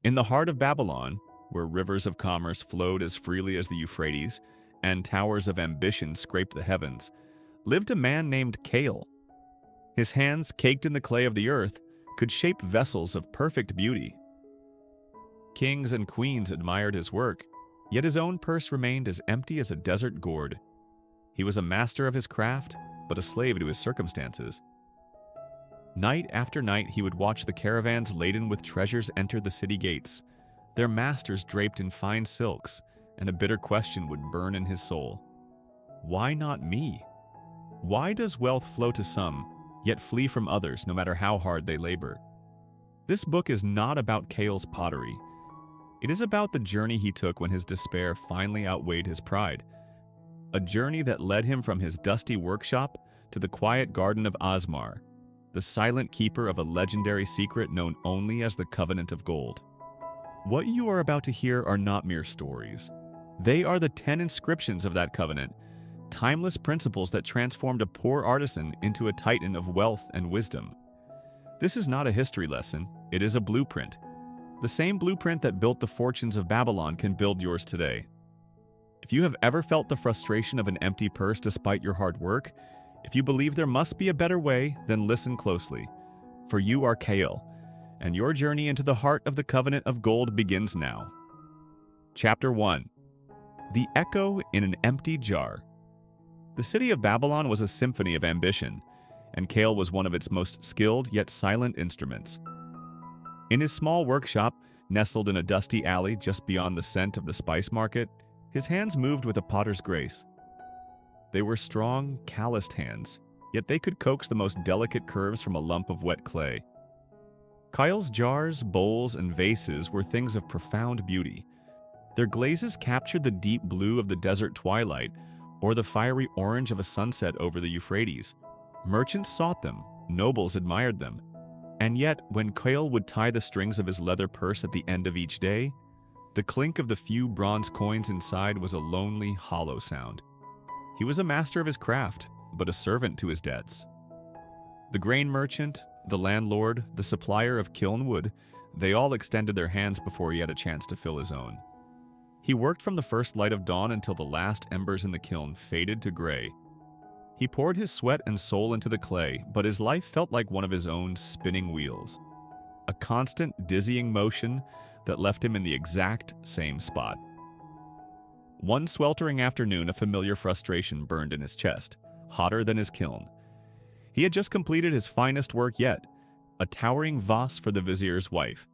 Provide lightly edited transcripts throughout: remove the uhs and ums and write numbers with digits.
In the heart of Babylon, where rivers of commerce flowed as freely as the Euphrates and towers of ambition scraped the heavens, lived a man named Cale. His hands, caked in the clay of the earth, could shape vessels of perfect beauty. Kings and queens admired his work, yet his own purse remained as empty as a desert gourd. He was a master of his craft, but a slave to his circumstances. Night after night he would watch the caravans laden with treasures enter the city gates, their masters draped in fine silks, and a bitter question would burn in his soul. Why not me? Why does wealth flow to some, yet flee from others no matter how hard they labor? This book is not about Cale's pottery. It is about the journey he took when his despair finally outweighed his pride. A journey that led him from his dusty workshop to the quiet garden of Osmar, the silent keeper of a legendary secret known only as the Covenant of Gold. What you are about to hear are not mere stories. They are the 10 inscriptions of that covenant, timeless principles that transformed a poor artisan into a titan of wealth and wisdom. This is not a history lesson, it is a blueprint. The same blueprint that built the fortunes of Babylon can build yours today. If you have ever felt the frustration of an empty purse despite your hard work, if you believe there must be a better way, then listen closely. For you are Cale, and your journey into the heart of the Covenant of Gold begins now. Chapter 1. The Echo in an Empty Jar. The city of Babylon was a symphony of ambition, and Cale was one of its most skilled yet silent instruments. In his small workshop, nestled in a dusty alley just beyond the scent of the spice market, his hands moved with a potter's grace. They were strong, calloused hands, yet they could coax the most delicate curves from a lump of wet clay. Kyle's jars, bowls, and vases were things of profound beauty. Their glazes captured the deep blue of the desert twilight or the fiery orange of a sunset over the Euphrates. Merchants sought them, nobles admired them. And yet, when Cale would tie the strings of his leather purse at the end of each day, the clink of the few bronze coins inside was a lonely, hollow sound. He was a master of his craft, but a servant to his debts. The grain merchant, the landlord, the supplier of kiln wood, they all extended their hands before he had a chance to fill his own. He worked from the first light of dawn until the last embers in the kiln faded to gray. He poured his sweat and soul into the clay, but his life felt like one of his own spinning wheels. A constant, dizzying motion that left him in the exact same spot. One sweltering afternoon, a familiar frustration burned in his chest, hotter than his kiln. He had just completed his finest work yet, a towering vase for the vizier's wife,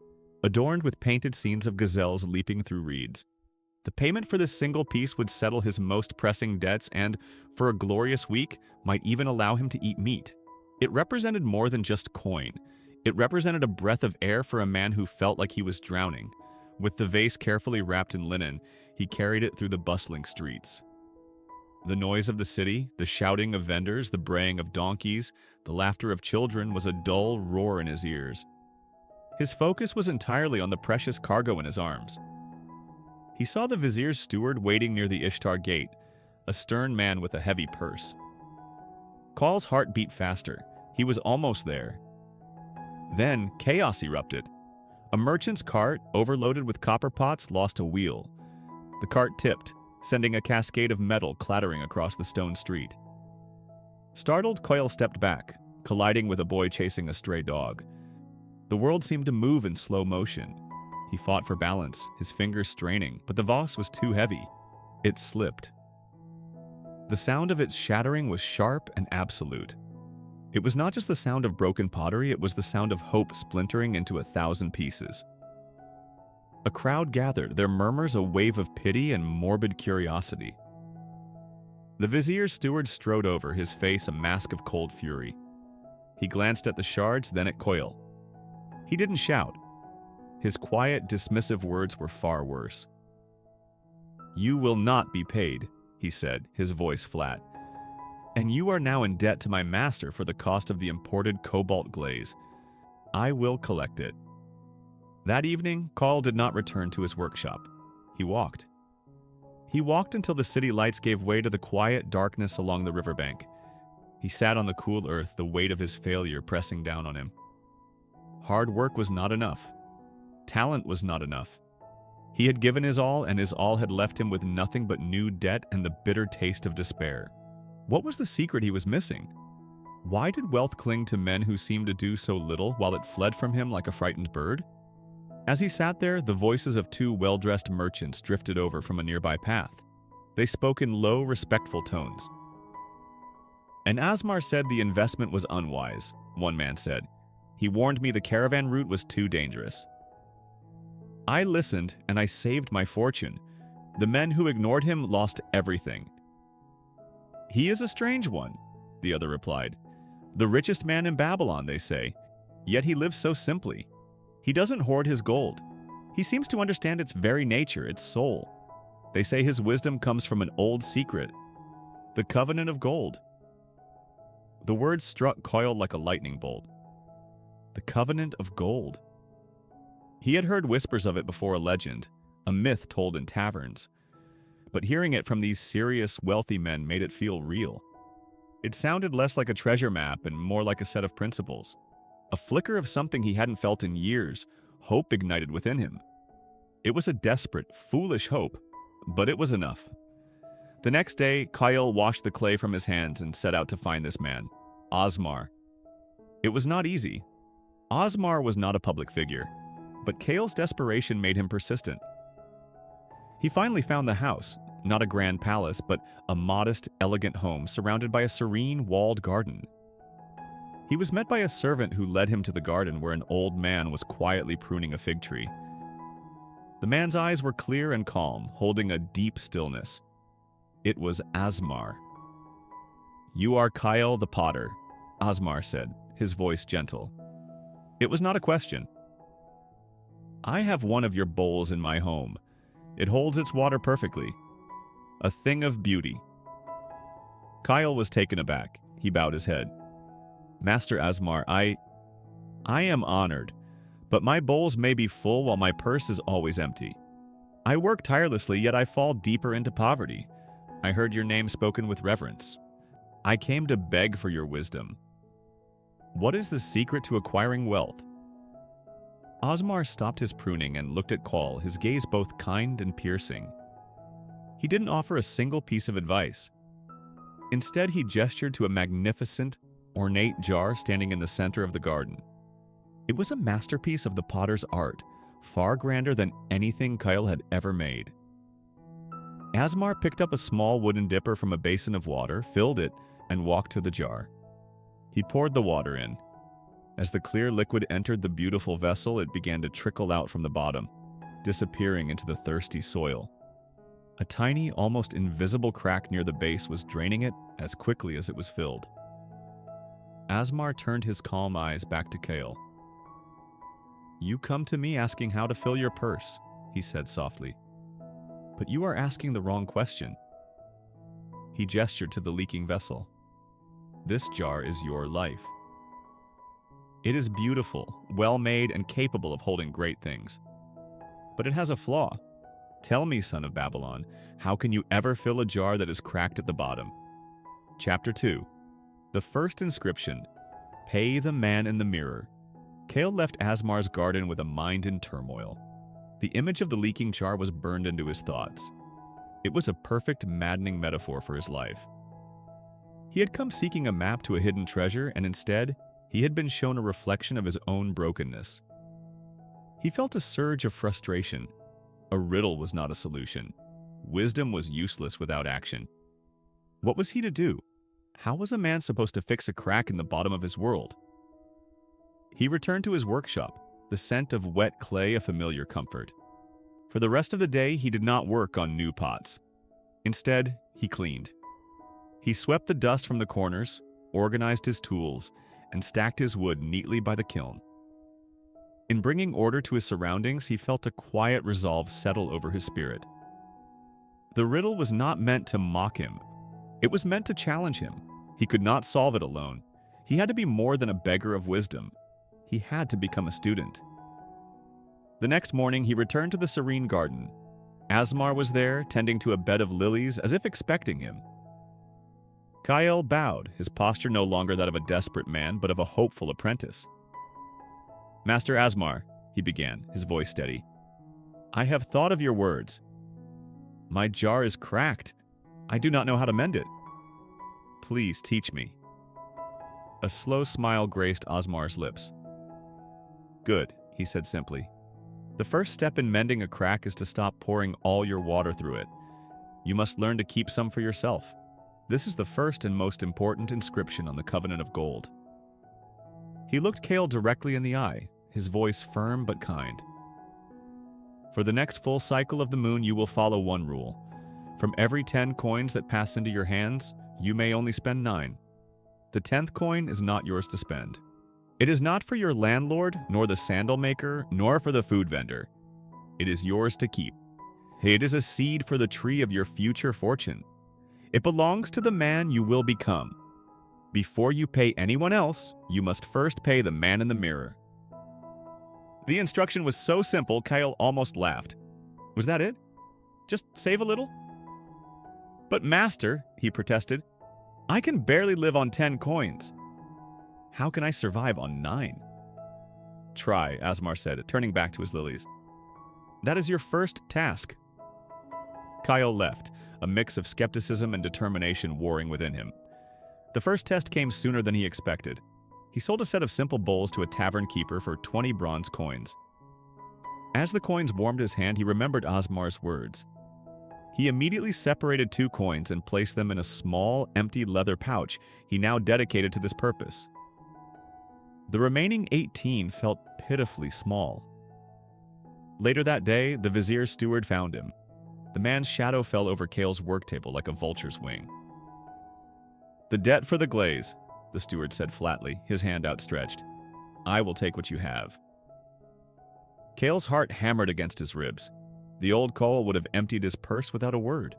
adorned with painted scenes of gazelles leaping through reeds. The payment for this single piece would settle his most pressing debts and, for a glorious week, might even allow him to eat meat. It represented more than just coin. It represented a breath of air for a man who felt like he was drowning. With the vase carefully wrapped in linen, he carried it through the bustling streets. The noise of the city, the shouting of vendors, the braying of donkeys, the laughter of children was a dull roar in his ears. His focus was entirely on the precious cargo in his arms. He saw the vizier's steward waiting near the Ishtar gate, a stern man with a heavy purse. Cale's heart beat faster. He was almost there. Then chaos erupted. A merchant's cart, overloaded with copper pots, lost a wheel. The cart tipped, sending a cascade of metal clattering across the stone street. Startled, Cale stepped back, colliding with a boy chasing a stray dog. The world seemed to move in slow motion. He fought for balance, his fingers straining, but the vase was too heavy. It slipped. The sound of its shattering was sharp and absolute. It was not just the sound of broken pottery, it was the sound of hope splintering into 1,000 pieces. A crowd gathered, their murmurs a wave of pity and morbid curiosity. The vizier's steward strode over, his face a mask of cold fury. He glanced at the shards, then at Cale. He didn't shout. His quiet, dismissive words were far worse. "You will not be paid," he said, his voice flat. "And you are now in debt to my master for the cost of the imported cobalt glaze. I will collect it." That evening, Cale did not return to his workshop. He walked. He walked until the city lights gave way to the quiet darkness along the riverbank. He sat on the cool earth, the weight of his failure pressing down on him. Hard work was not enough. Talent was not enough. He had given his all, and his all had left him with nothing but new debt and the bitter taste of despair. What was the secret he was missing? Why did wealth cling to men who seemed to do so little while it fled from him like a frightened bird? As he sat there, the voices of two well-dressed merchants drifted over from a nearby path. They spoke in low, respectful tones. "And Asmar said the investment was unwise," one man said. "He warned me the caravan route was too dangerous. I listened, and I saved my fortune. The men who ignored him lost everything." "He is a strange one," the other replied. "The richest man in Babylon, they say, yet he lives so simply. He doesn't hoard his gold. He seems to understand its very nature, its soul. They say his wisdom comes from an old secret, the covenant of gold." The words struck Coyle like a lightning bolt. The covenant of gold. He had heard whispers of it before, a legend, a myth told in taverns. But hearing it from these serious, wealthy men made it feel real. It sounded less like a treasure map and more like a set of principles. A flicker of something he hadn't felt in years, hope ignited within him. It was a desperate, foolish hope, but it was enough. The next day, Kyle washed the clay from his hands and set out to find this man, Asmar. It was not easy. Asmar was not a public figure, but Kyle's desperation made him persistent. He finally found the house, not a grand palace, but a modest, elegant home surrounded by a serene, walled garden. He was met by a servant who led him to the garden where an old man was quietly pruning a fig tree. The man's eyes were clear and calm, holding a deep stillness. It was Asmar. "You are Kyle the potter," Asmar said, his voice gentle. It was not a question. "I have one of your bowls in my home. It holds its water perfectly. A thing of beauty." Kyle was taken aback. He bowed his head. "Master Asmar, I am honored, but my bowls may be full while my purse is always empty. I work tirelessly, yet I fall deeper into poverty. I heard your name spoken with reverence. I came to beg for your wisdom. What is the secret to acquiring wealth?" Asmar stopped his pruning and looked at Qual, his gaze both kind and piercing. He didn't offer a single piece of advice. Instead, he gestured to a magnificent, ornate jar standing in the center of the garden. It was a masterpiece of the potter's art, far grander than anything Kyle had ever made. Asmar picked up a small wooden dipper from a basin of water, filled it, and walked to the jar. He poured the water in. As the clear liquid entered the beautiful vessel, it began to trickle out from the bottom, disappearing into the thirsty soil. A tiny, almost invisible crack near the base was draining it as quickly as it was filled. Asmar turned his calm eyes back to Kale. "You come to me asking how to fill your purse," he said softly. "But you are asking the wrong question." He gestured to the leaking vessel. "This jar is your life. It is beautiful, well-made, and capable of holding great things. But it has a flaw. Tell me, son of Babylon, how can you ever fill a jar that is cracked at the bottom?" Chapter 2. The first inscription. Pay the man in the mirror. Kale left Asmar's garden with a mind in turmoil. The image of the leaking jar was burned into his thoughts. It was a perfect, maddening metaphor for his life. He had come seeking a map to a hidden treasure, and instead, he had been shown a reflection of his own brokenness. He felt a surge of frustration. A riddle was not a solution. Wisdom was useless without action. What was he to do? How was a man supposed to fix a crack in the bottom of his world? He returned to his workshop, the scent of wet clay a familiar comfort. For the rest of the day, he did not work on new pots. Instead, he cleaned. He swept the dust from the corners, organized his tools, and stacked his wood neatly by the kiln. In bringing order to his surroundings, he felt a quiet resolve settle over his spirit. The riddle was not meant to mock him. It was meant to challenge him. He could not solve it alone. He had to be more than a beggar of wisdom. He had to become a student. The next morning, he returned to the serene garden. Asmar was there, tending to a bed of lilies as if expecting him. Kyle bowed, his posture no longer that of a desperate man, but of a hopeful apprentice. "Master Asmar," he began, his voice steady. "I have thought of your words. My jar is cracked. I do not know how to mend it. Please teach me." A slow smile graced Osmar's lips. "Good," he said simply. "The first step in mending a crack is to stop pouring all your water through it. You must learn to keep some for yourself. This is the first and most important inscription on the Covenant of Gold." He looked Cale directly in the eye, his voice firm but kind. "For the next full cycle of the moon, you will follow one rule. From every 10 coins that pass into your hands, you may only spend 9. The 10th coin is not yours to spend. It is not for your landlord, nor the sandal maker, nor for the food vendor. It is yours to keep. It is a seed for the tree of your future fortune. It belongs to the man you will become. Before you pay anyone else, you must first pay the man in the mirror." The instruction was so simple, Kyle almost laughed. Was that it? Just save a little? "But master," he protested, "I can barely live on 10 coins. How can I survive on 9? "Try," Asmar said, turning back to his lilies. "That is your first task." Kyle left, a mix of skepticism and determination warring within him. The first test came sooner than he expected. He sold a set of simple bowls to a tavern keeper for 20 bronze coins. As the coins warmed his hand, he remembered Osmar's words. He immediately separated 2 coins and placed them in a small, empty leather pouch he now dedicated to this purpose. The remaining 18 felt pitifully small. Later that day, the vizier's steward found him. The man's shadow fell over Cale's work table like a vulture's wing. "The debt for the glaze," the steward said flatly, his hand outstretched. "I will take what you have." Cale's heart hammered against his ribs. The old Cole would have emptied his purse without a word.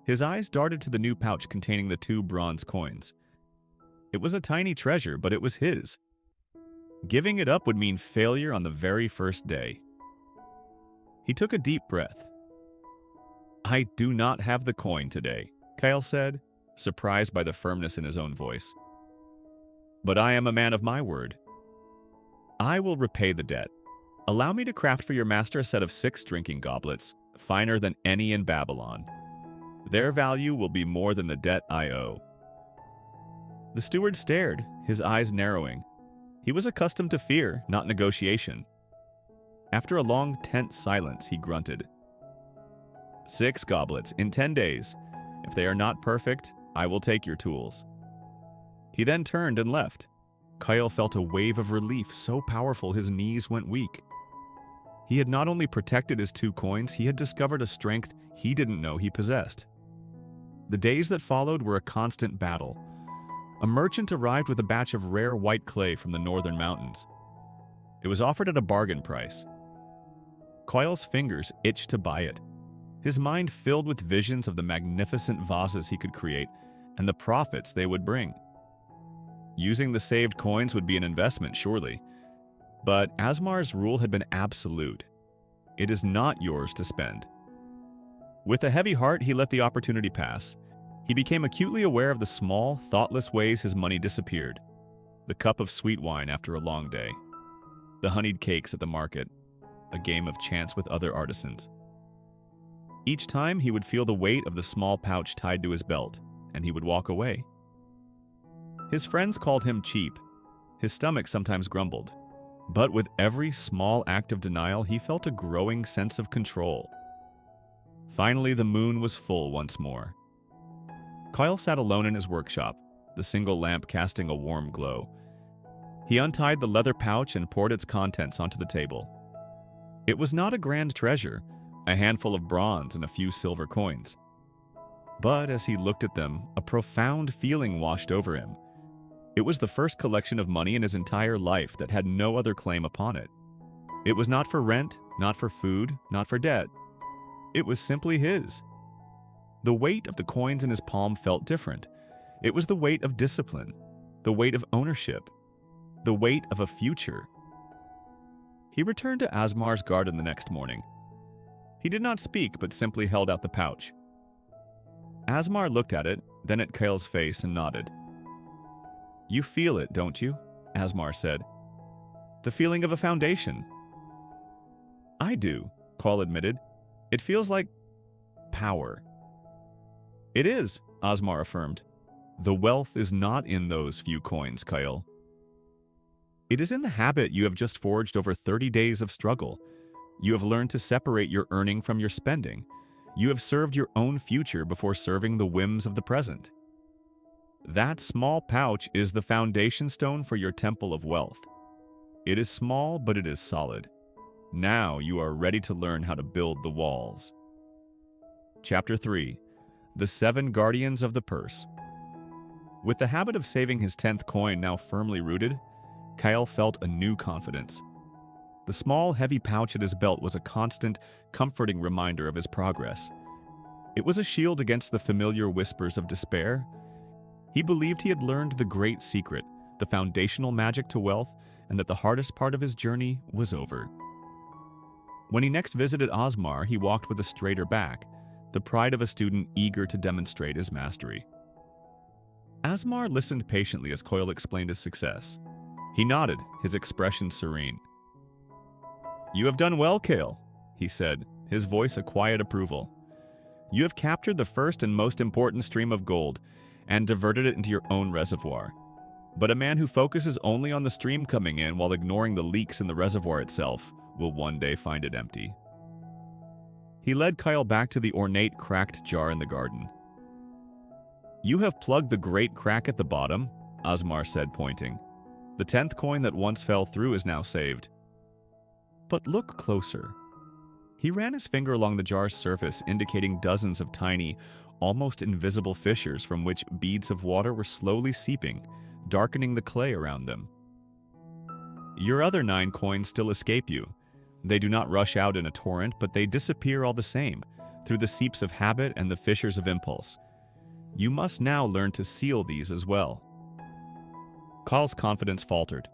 His eyes darted to the new pouch containing the 2 bronze coins. It was a tiny treasure, but it was his. Giving it up would mean failure on the very first day. He took a deep breath. "I do not have the coin today," Kyle said, surprised by the firmness in his own voice. "But I am a man of my word. I will repay the debt. Allow me to craft for your master a set of 6 drinking goblets, finer than any in Babylon. Their value will be more than the debt I owe." The steward stared, his eyes narrowing. He was accustomed to fear, not negotiation. After a long, tense silence, he grunted. 6 goblets in 10 days. If they are not perfect, I will take your tools." He then turned and left. Kyle felt a wave of relief so powerful his knees went weak. He had not only protected his 2 coins, he had discovered a strength he didn't know he possessed. The days that followed were a constant battle. A merchant arrived with a batch of rare white clay from the northern mountains. It was offered at a bargain price. Kyle's fingers itched to buy it. His mind filled with visions of the magnificent vases he could create and the profits they would bring. Using the saved coins would be an investment, surely. But Asmar's rule had been absolute. It is not yours to spend. With a heavy heart, he let the opportunity pass. He became acutely aware of the small, thoughtless ways his money disappeared. The cup of sweet wine after a long day. The honeyed cakes at the market. A game of chance with other artisans. Each time, he would feel the weight of the small pouch tied to his belt, and he would walk away. His friends called him cheap. His stomach sometimes grumbled. But with every small act of denial, he felt a growing sense of control. Finally, the moon was full once more. Kyle sat alone in his workshop, the single lamp casting a warm glow. He untied the leather pouch and poured its contents onto the table. It was not a grand treasure, a handful of bronze and a few silver coins. But as he looked at them, a profound feeling washed over him. It was the first collection of money in his entire life that had no other claim upon it. It was not for rent, not for food, not for debt. It was simply his. The weight of the coins in his palm felt different. It was the weight of discipline, the weight of ownership, the weight of a future. He returned to Asmar's garden the next morning. He did not speak, but simply held out the pouch. Asmar looked at it, then at Kyle's face and nodded. "You feel it, don't you?" Asmar said. The feeling of a foundation. I do, Kyle admitted. It feels like power. It is, Osmar affirmed. The wealth is not in those few coins, Kyle. It is in the habit you have just forged over 30 days of struggle. You have learned to separate your earning from your spending. You have served your own future before serving the whims of the present. That small pouch is the foundation stone for your temple of wealth. It is small, but it is solid. Now you are ready to learn how to build the walls. Chapter 3. The 7 Guardians of the Purse. With the habit of saving his 10th coin now firmly rooted, Kyle felt a new confidence. The small, heavy pouch at his belt was a constant, comforting reminder of his progress. It was a shield against the familiar whispers of despair. He believed he had learned the great secret, the foundational magic to wealth, and that the hardest part of his journey was over. When he next visited Osmar, he walked with a straighter back, the pride of a student eager to demonstrate his mastery. Osmar listened patiently as Kyle explained his success. He nodded, his expression serene. "You have done well, Kyle," he said, his voice a quiet approval. "You have captured the first and most important stream of gold and diverted it into your own reservoir. But a man who focuses only on the stream coming in while ignoring the leaks in the reservoir itself will one day find it empty." He led Kyle back to the ornate cracked jar in the garden. "You have plugged the great crack at the bottom," Osmar said, pointing. "The 10th coin that once fell through is now saved. But look closer." He ran his finger along the jar's surface, indicating dozens of tiny, almost invisible fissures from which beads of water were slowly seeping, darkening the clay around them. "Your other 9 coins still escape you. They do not rush out in a torrent, but they disappear all the same, through the seeps of habit and the fissures of impulse. You must now learn to seal these as well." Kyle's confidence faltered.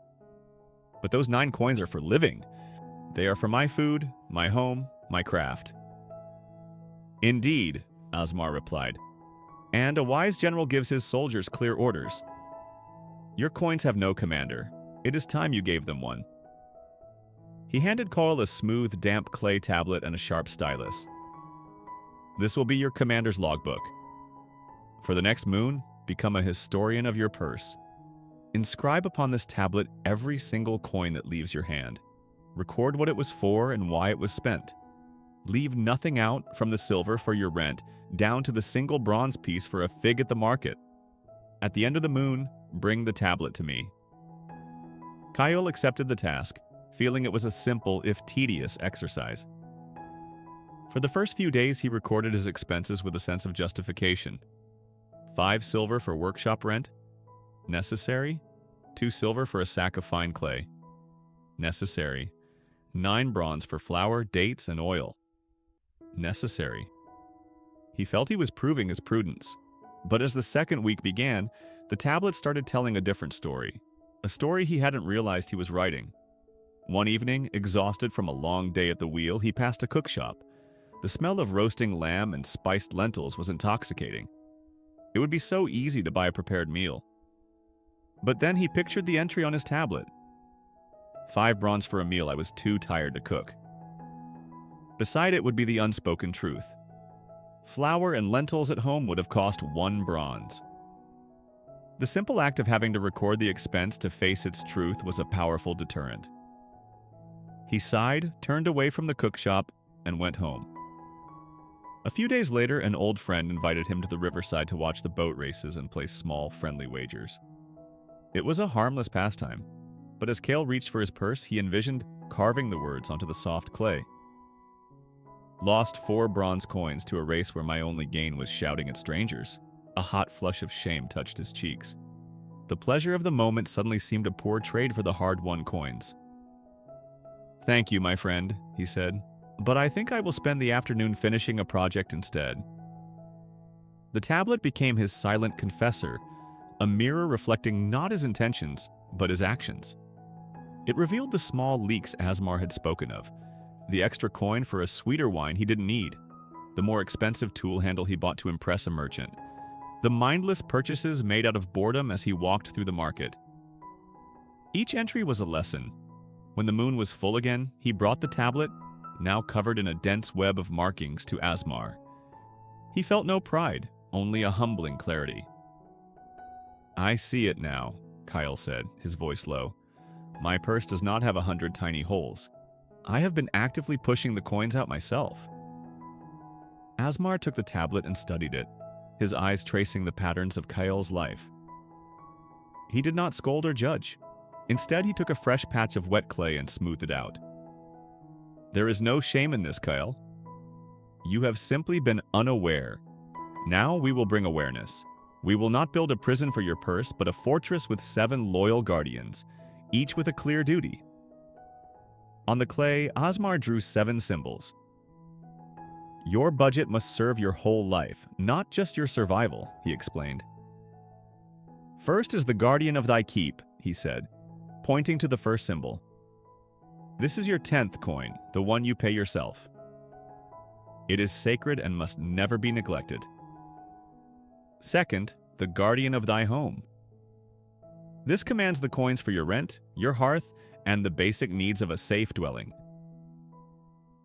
"But those 9 coins are for living. They are for my food, my home, my craft." "Indeed," Osmar replied. "And a wise general gives his soldiers clear orders. Your coins have no commander. It is time you gave them one." He handed Kyle a smooth, damp clay tablet and a sharp stylus. "This will be your commander's logbook. For the next moon, become a historian of your purse. Inscribe upon this tablet every single coin that leaves your hand. Record what it was for and why it was spent. Leave nothing out, from the silver for your rent, down to the single bronze piece for a fig at the market. At the end of the moon, bring the tablet to me." Kyle accepted the task, feeling it was a simple, if tedious, exercise. For the first few days, he recorded his expenses with a sense of justification. 5 silver for workshop rent? Necessary. 2 silver for a sack of fine clay? Necessary. 9 bronze for flour, dates, and oil? Necessary. He felt he was proving his prudence. But as the second week began, the tablet started telling a different story. A story he hadn't realized he was writing. One evening, exhausted from a long day at the wheel, he passed a cook shop. The smell of roasting lamb and spiced lentils was intoxicating. It would be so easy to buy a prepared meal. But then he pictured the entry on his tablet. 5 bronze for a meal I was too tired to cook. Beside it would be the unspoken truth. Flour and lentils at home would have cost 1 bronze. The simple act of having to record the expense to face its truth was a powerful deterrent. He sighed, turned away from the cook shop, and went home. A few days later, an old friend invited him to the riverside to watch the boat races and place small, friendly wagers. It was a harmless pastime, but as Kyle reached for his purse, he envisioned carving the words onto the soft clay. "Lost 4 bronze coins to a race where my only gain was shouting at strangers." A hot flush of shame touched his cheeks. The pleasure of the moment suddenly seemed a poor trade for the hard-won coins. "Thank you, my friend," he said, "but I think I will spend the afternoon finishing a project instead." The tablet became his silent confessor, a mirror reflecting not his intentions, but his actions. It revealed the small leaks Osmar had spoken of, the extra coin for a sweeter wine he didn't need, the more expensive tool handle he bought to impress a merchant, the mindless purchases made out of boredom as he walked through the market. Each entry was a lesson. When the moon was full again, he brought the tablet, now covered in a dense web of markings, to Asmar. He felt no pride, only a humbling clarity. "I see it now," Kyle said, his voice low. "My purse does not have 100 tiny holes. I have been actively pushing the coins out myself." Asmar took the tablet and studied it, his eyes tracing the patterns of Kyle's life. He did not scold or judge. Instead, he took a fresh patch of wet clay and smoothed it out. "There is no shame in this, Kyle. You have simply been unaware. Now we will bring awareness. We will not build a prison for your purse, but a fortress with 7 loyal guardians, each with a clear duty." On the clay, Asmar drew 7 symbols. "Your budget must serve your whole life, not just your survival," he explained. "First is the guardian of thy keep," he said, pointing to the first symbol. "This is your 10th coin, the one you pay yourself. It is sacred and must never be neglected. Second, the guardian of thy home. This commands the coins for your rent, your hearth, and the basic needs of a safe dwelling.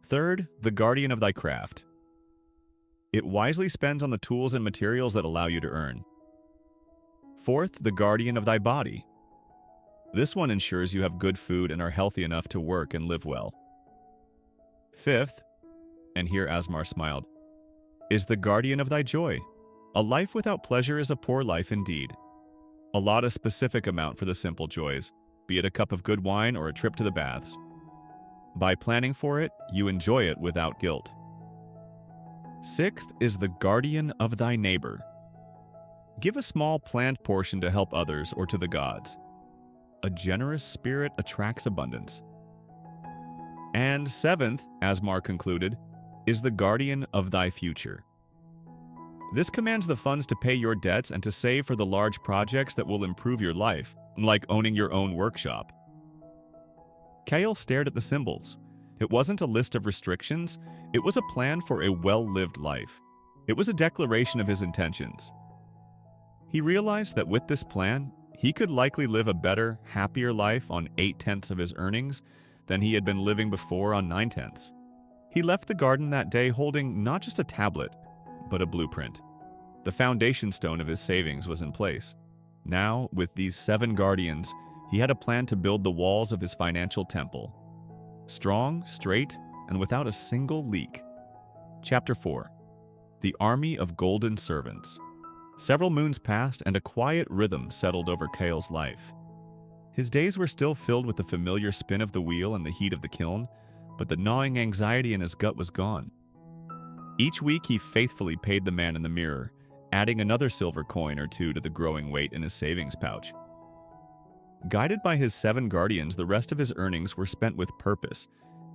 Third, the guardian of thy craft. It wisely spends on the tools and materials that allow you to earn. Fourth, the guardian of thy body. This one ensures you have good food and are healthy enough to work and live well. Fifth," and here Asmar smiled, "is the guardian of thy joy. A life without pleasure is a poor life indeed. Allot a specific amount for the simple joys, be it a cup of good wine or a trip to the baths. By planning for it, you enjoy it without guilt. Sixth is the guardian of thy neighbor. Give a small planned portion to help others or to the gods. A generous spirit attracts abundance. And seventh," Asmar concluded, "is the guardian of thy future. This commands the funds to pay your debts and to save for the large projects that will improve your life, like owning your own workshop." Kale stared at the symbols. It wasn't a list of restrictions, it was a plan for a well-lived life. It was a declaration of his intentions. He realized that with this plan, he could likely live a better, happier life on 8/10 of his earnings than he had been living before on 9/10. He left the garden that day holding not just a tablet, but a blueprint. The foundation stone of his savings was in place. Now, with these 7 guardians, he had a plan to build the walls of his financial temple. Strong, straight, and without a single leak. Chapter 4. The Army of Golden Servants. Several moons passed and a quiet rhythm settled over Kale's life. His days were still filled with the familiar spin of the wheel and the heat of the kiln, but the gnawing anxiety in his gut was gone. Each week he faithfully paid the man in the mirror, adding another silver coin or two to the growing weight in his savings pouch. Guided by his 7 guardians, the rest of his earnings were spent with purpose,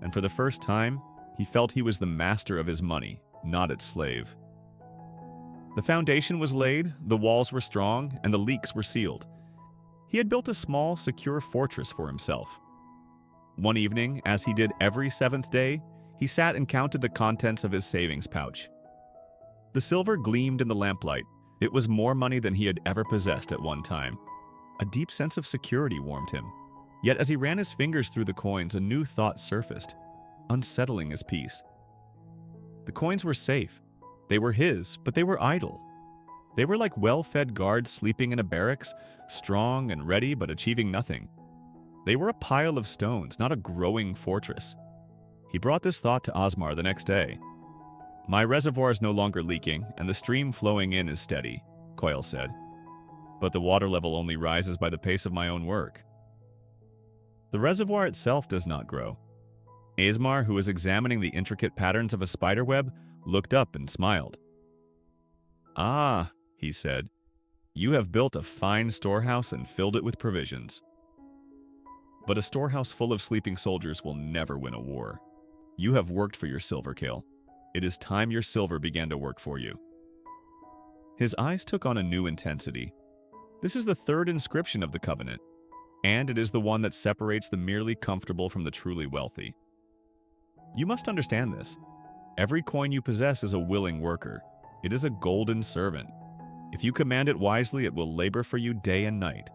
and for the first time, he felt he was the master of his money, not its slave. The foundation was laid, the walls were strong, and the leaks were sealed. He had built a small, secure fortress for himself. One evening, as he did every 7th day, he sat and counted the contents of his savings pouch. The silver gleamed in the lamplight. It was more money than he had ever possessed at one time. A deep sense of security warmed him. Yet as he ran his fingers through the coins, a new thought surfaced, unsettling his peace. The coins were safe. They were his, but they were idle. They were like well-fed guards sleeping in a barracks, strong and ready but achieving nothing. They were a pile of stones, not a growing fortress. He brought this thought to Asmar the next day. "My reservoir is no longer leaking, and the stream flowing in is steady," Coyle said. "But the water level only rises by the pace of my own work. The reservoir itself does not grow." Asmar, who was examining the intricate patterns of a spiderweb, looked up and smiled. "Ah," he said, "you have built a fine storehouse and filled it with provisions. But a storehouse full of sleeping soldiers will never win a war. You have worked for your silver, Kale. It is time your silver began to work for you." His eyes took on a new intensity. This is the 3rd inscription of the covenant, and it is the one that separates the merely comfortable from the truly wealthy. You must understand this. Every coin you possess is a willing worker. It is a golden servant. If you command it wisely, it will labor for you day and night.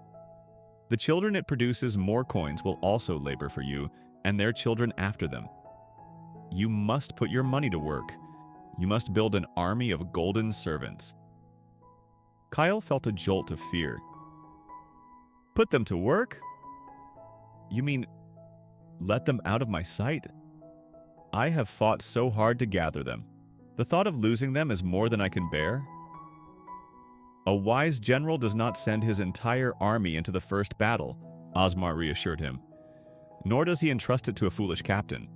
The children it produces more coins will also labor for you, and their children after them. You must put your money to work. You must build an army of golden servants. Kyle felt a jolt of fear. Put them to work? You mean let them out of my sight? I have fought so hard to gather them. The thought of losing them is more than I can bear. A wise general does not send his entire army into the first battle, Osmar reassured him. Nor does he entrust it to a foolish captain.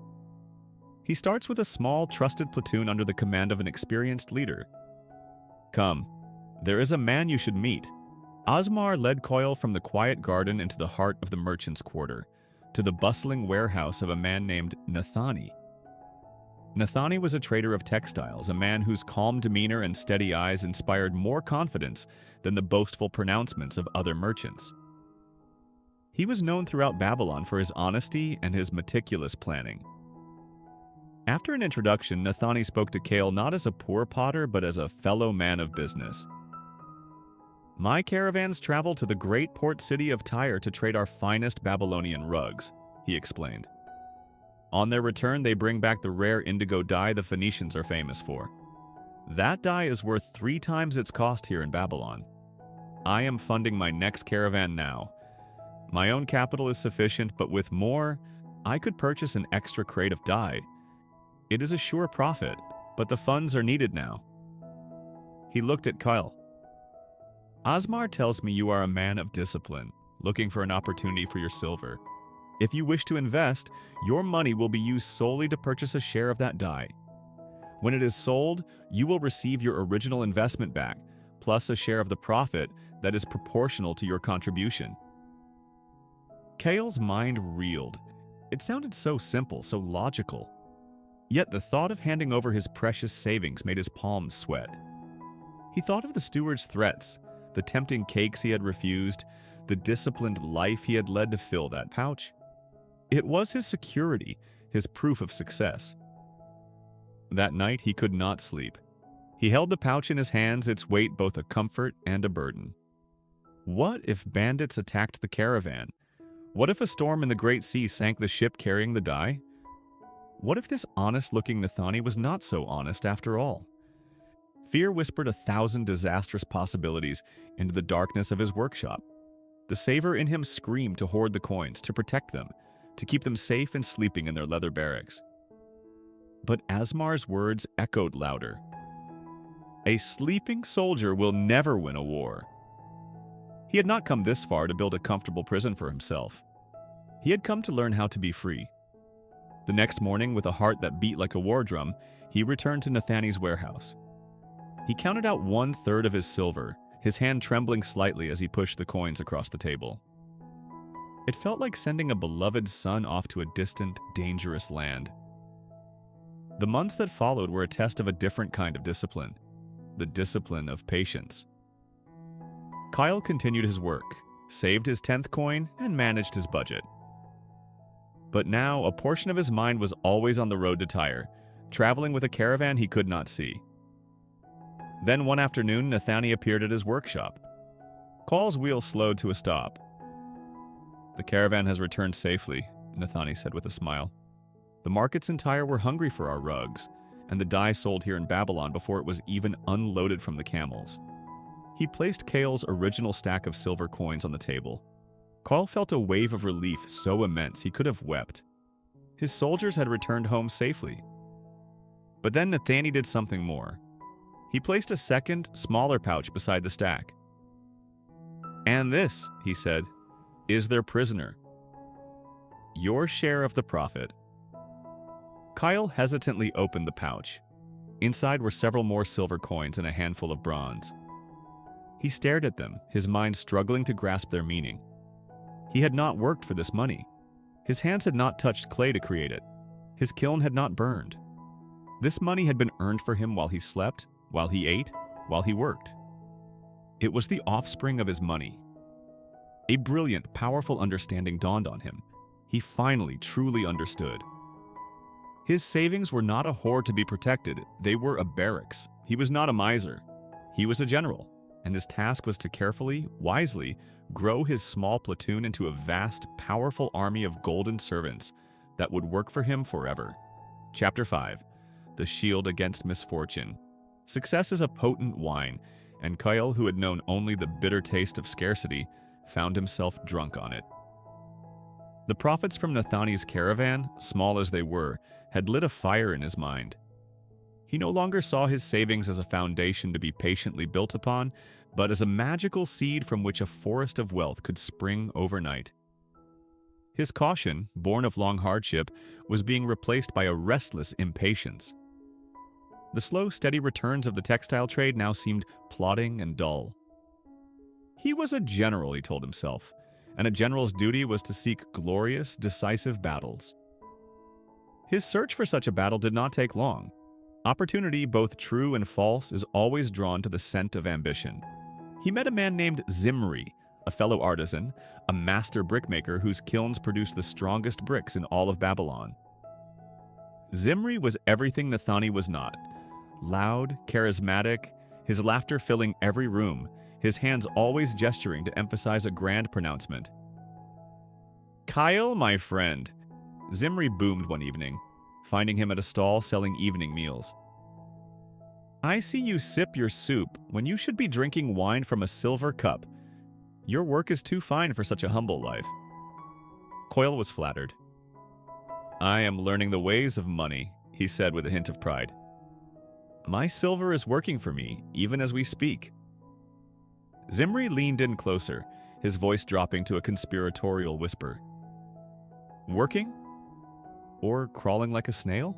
He starts with a small, trusted platoon under the command of an experienced leader. Come, there is a man you should meet. Osmar led Coyle from the quiet garden into the heart of the merchant's quarter, to the bustling warehouse of a man named Nathani. Nathani was a trader of textiles, a man whose calm demeanor and steady eyes inspired more confidence than the boastful pronouncements of other merchants. He was known throughout Babylon for his honesty and his meticulous planning. After an introduction, Nathani spoke to Cale not as a poor potter, but as a fellow man of business. My caravans travel to the great port city of Tyre to trade our finest Babylonian rugs, he explained. On their return, they bring back the rare indigo dye the Phoenicians are famous for. That dye is worth 3 times its cost here in Babylon. I am funding my next caravan now. My own capital is sufficient, but with more, I could purchase an extra crate of dye. It is a sure profit, but the funds are needed now. He looked at Kyle. Osmar tells me you are a man of discipline, looking for an opportunity for your silver. If you wish to invest, your money will be used solely to purchase a share of that dye. When it is sold, you will receive your original investment back, plus a share of the profit that is proportional to your contribution. Cale's mind reeled. It sounded so simple, so logical. Yet the thought of handing over his precious savings made his palms sweat. He thought of the steward's threats, the tempting cakes he had refused, the disciplined life he had led to fill that pouch. It was his security, his proof of success. That night he could not sleep. He held the pouch in his hands, its weight both a comfort and a burden. What if bandits attacked the caravan? What if a storm in the Great Sea sank the ship carrying the dye? What if this honest-looking Nathani was not so honest after all? Fear whispered 1,000 disastrous possibilities into the darkness of his workshop. The saver in him screamed to hoard the coins, to protect them, to keep them safe and sleeping in their leather barracks. But Asmar's words echoed louder. A sleeping soldier will never win a war. He had not come this far to build a comfortable prison for himself. He had come to learn how to be free. The next morning, with a heart that beat like a war drum, he returned to Nathani's warehouse. He counted out 1/3 of his silver, his hand trembling slightly as he pushed the coins across the table. It felt like sending a beloved son off to a distant, dangerous land. The months that followed were a test of a different kind of discipline, the discipline of patience. Kyle continued his work, saved his 10th coin, and managed his budget. But now, a portion of his mind was always on the road to Tyre, traveling with a caravan he could not see. Then one afternoon, Nathani appeared at his workshop. Kyle's wheels slowed to a stop. The caravan has returned safely, Nathani said with a smile. The markets in Tyre were hungry for our rugs, and the dye sold here in Babylon before it was even unloaded from the camels. He placed Cale's original stack of silver coins on the table. Kyle felt a wave of relief so immense he could have wept. His soldiers had returned home safely. But then Nathani did something more. He placed a second, smaller pouch beside the stack. And this, he said, is their prisoner. Your share of the profit. Kyle hesitantly opened the pouch. Inside were several more silver coins and a handful of bronze. He stared at them, his mind struggling to grasp their meaning. He had not worked for this money. His hands had not touched clay to create it. His kiln had not burned. This money had been earned for him while he slept, while he ate, while he worked. It was the offspring of his money. A brilliant, powerful understanding dawned on him. He finally truly understood. His savings were not a hoard to be protected. They were a barracks. He was not a miser. He was a general, and his task was to carefully, wisely, grow his small platoon into a vast, powerful army of golden servants that would work for him forever. Chapter 5. The Shield Against Misfortune. Success is a potent wine, and Kyle, who had known only the bitter taste of scarcity, found himself drunk on it. The profits from Nathani's caravan, small as they were, had lit a fire in his mind. He no longer saw his savings as a foundation to be patiently built upon, but as a magical seed from which a forest of wealth could spring overnight. His caution, born of long hardship, was being replaced by a restless impatience. The slow, steady returns of the textile trade now seemed plodding and dull. He was a general, he told himself, and a general's duty was to seek glorious, decisive battles. His search for such a battle did not take long. Opportunity, both true and false, is always drawn to the scent of ambition. He met a man named Zimri, a fellow artisan, a master brickmaker whose kilns produced the strongest bricks in all of Babylon. Zimri was everything Nathani was not. Loud, charismatic, his laughter filling every room, his hands always gesturing to emphasize a grand pronouncement. "Kyle, my friend," Zimri boomed one evening, finding him at a stall selling evening meals. "I see you sip your soup when you should be drinking wine from a silver cup. Your work is too fine for such a humble life." Coyle was flattered. "I am learning the ways of money," he said with a hint of pride. "My silver is working for me, even as we speak." Zimri leaned in closer, his voice dropping to a conspiratorial whisper. "Working? Or crawling like a snail?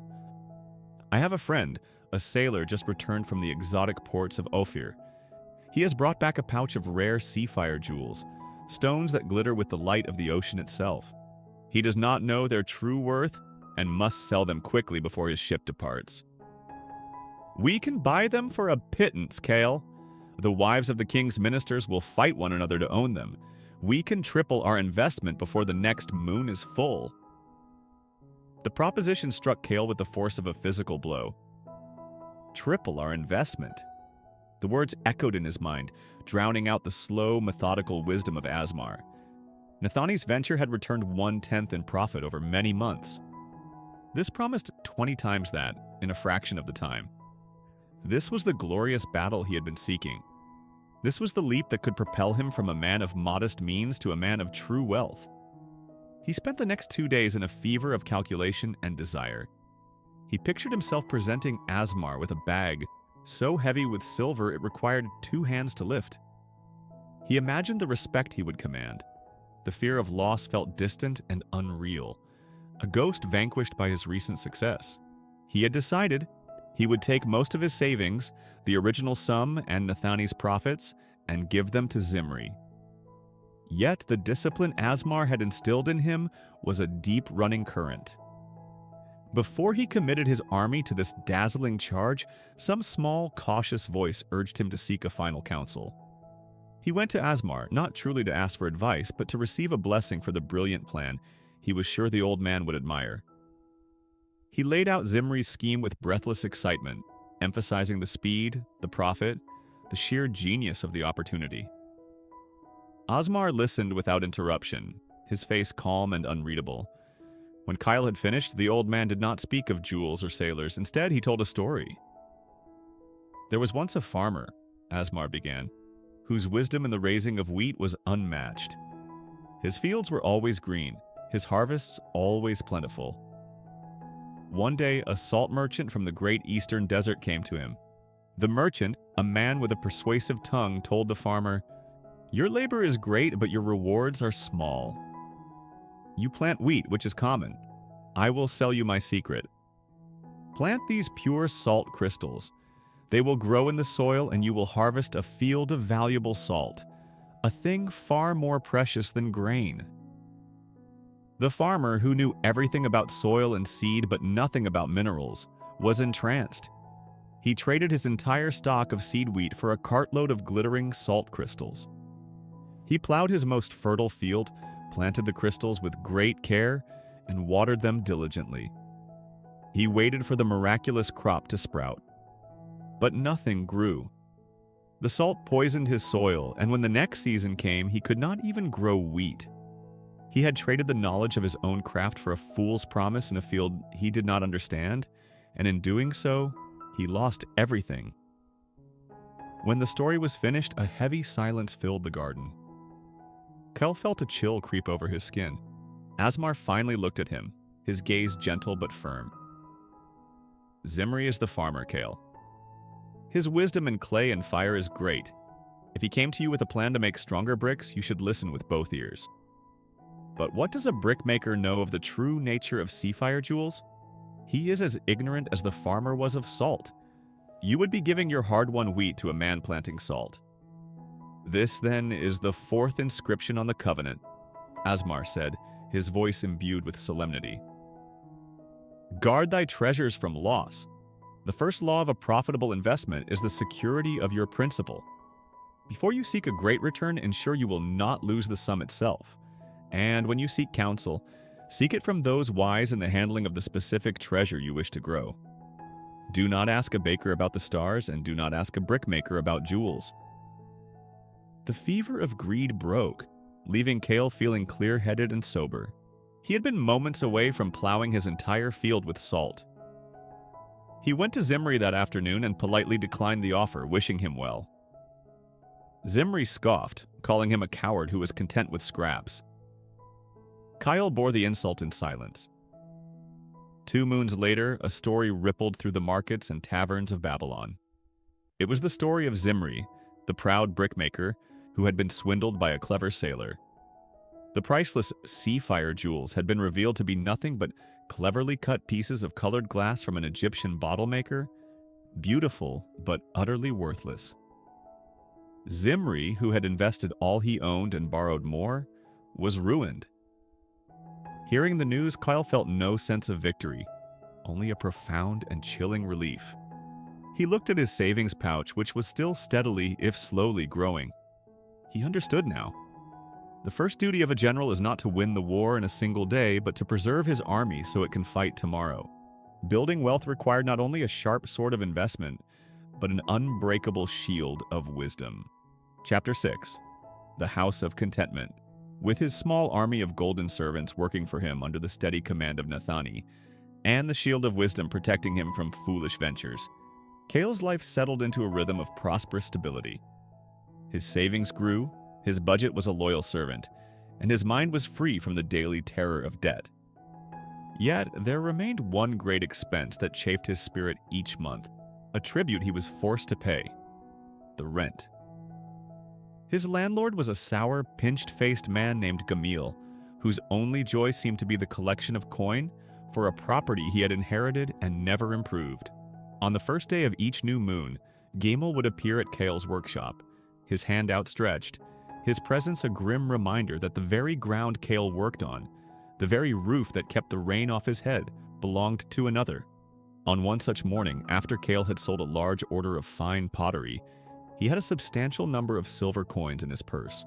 I have a friend, a sailor just returned from the exotic ports of Ophir. He has brought back a pouch of rare sea fire jewels, stones that glitter with the light of the ocean itself. He does not know their true worth and must sell them quickly before his ship departs." "We can buy them for a pittance, Kale. The wives of the king's ministers will fight one another to own them. We can triple our investment before the next moon is full." The proposition struck Kale with the force of a physical blow. Triple our investment. The words echoed in his mind, drowning out the slow, methodical wisdom of Asmar. Nathani's venture had returned 1/10 in profit over many months. This promised 20 times that, in a fraction of the time. This was the glorious battle he had been seeking. This was the leap that could propel him from a man of modest means to a man of true wealth. He spent the next 2 days in a fever of calculation and desire. He pictured himself presenting Asmar with a bag so heavy with silver it required 2 hands to lift. He imagined the respect he would command. The fear of loss felt distant and unreal, a ghost vanquished by his recent success. He had decided he would take most of his savings, the original sum and Nathani's profits, and give them to Zimri. Yet the discipline Asmar had instilled in him was a deep-running current. Before he committed his army to this dazzling charge, some small, cautious voice urged him to seek a final counsel. He went to Asmar, not truly to ask for advice, but to receive a blessing for the brilliant plan he was sure the old man would admire. He laid out Zimri's scheme with breathless excitement, emphasizing the speed, the profit, the sheer genius of the opportunity. Asmar listened without interruption, his face calm and unreadable. When Kyle had finished, the old man did not speak of jewels or sailors. Instead, he told a story. "There was once a farmer," Asmar began, "whose wisdom in the raising of wheat was unmatched. His fields were always green, his harvests always plentiful. One day, a salt merchant from the great eastern desert came to him. The merchant, a man with a persuasive tongue, told the farmer, 'Your labor is great, but your rewards are small. You plant wheat, which is common. I will sell you my secret. Plant these pure salt crystals. They will grow in the soil, and you will harvest a field of valuable salt, a thing far more precious than grain.' The farmer, who knew everything about soil and seed but nothing about minerals, was entranced. He traded his entire stock of seed wheat for a cartload of glittering salt crystals. He plowed his most fertile field, planted the crystals with great care, and watered them diligently. He waited for the miraculous crop to sprout. But nothing grew. The salt poisoned his soil, and when the next season came, he could not even grow wheat. He had traded the knowledge of his own craft for a fool's promise in a field he did not understand, and in doing so, he lost everything. When the story was finished, a heavy silence filled the garden. Kel felt a chill creep over his skin. Asmar finally looked at him, his gaze gentle but firm. Zimri is the farmer, Kale. His wisdom in clay and fire is great. If he came to you with a plan to make stronger bricks, you should listen with both ears. But what does a brickmaker know of the true nature of sea fire jewels? He is as ignorant as the farmer was of salt. You would be giving your hard-won wheat to a man planting salt. This, then, is the fourth inscription on the covenant, Asmar said, his voice imbued with solemnity. Guard thy treasures from loss. The first law of a profitable investment is the security of your principal. Before you seek a great return, ensure you will not lose the sum itself. And when you seek counsel, seek it from those wise in the handling of the specific treasure you wish to grow. Do not ask a baker about the stars, and do not ask a brickmaker about jewels. The fever of greed broke, leaving Kale feeling clear-headed and sober. He had been moments away from plowing his entire field with salt. He went to Zimri that afternoon and politely declined the offer, wishing him well. Zimri scoffed, calling him a coward who was content with scraps. Kyle bore the insult in silence. 2 moons later, a story rippled through the markets and taverns of Babylon. It was the story of Zimri, the proud brickmaker who had been swindled by a clever sailor. The priceless sea fire jewels had been revealed to be nothing but cleverly cut pieces of colored glass from an Egyptian bottle maker, beautiful but utterly worthless. Zimri, who had invested all he owned and borrowed more, was ruined. Hearing the news, Kyle felt no sense of victory, only a profound and chilling relief. He looked at his savings pouch, which was still steadily, if slowly, growing. He understood now. The first duty of a general is not to win the war in a single day, but to preserve his army so it can fight tomorrow. Building wealth required not only a sharp sword of investment, but an unbreakable shield of wisdom. Chapter 6. The House of Contentment. With his small army of golden servants working for him under the steady command of Nathani, and the shield of wisdom protecting him from foolish ventures, Kale's life settled into a rhythm of prosperous stability. His savings grew, his budget was a loyal servant, and his mind was free from the daily terror of debt. Yet there remained one great expense that chafed his spirit each month, a tribute he was forced to pay: the rent. His landlord was a sour, pinched-faced man named Gamil, whose only joy seemed to be the collection of coin for a property he had inherited and never improved. On the first day of each new moon, Gamil would appear at Kale's workshop, his hand outstretched, his presence a grim reminder that the very ground Kale worked on, the very roof that kept the rain off his head, belonged to another. On one such morning, after Kale had sold a large order of fine pottery, he had a substantial number of silver coins in his purse.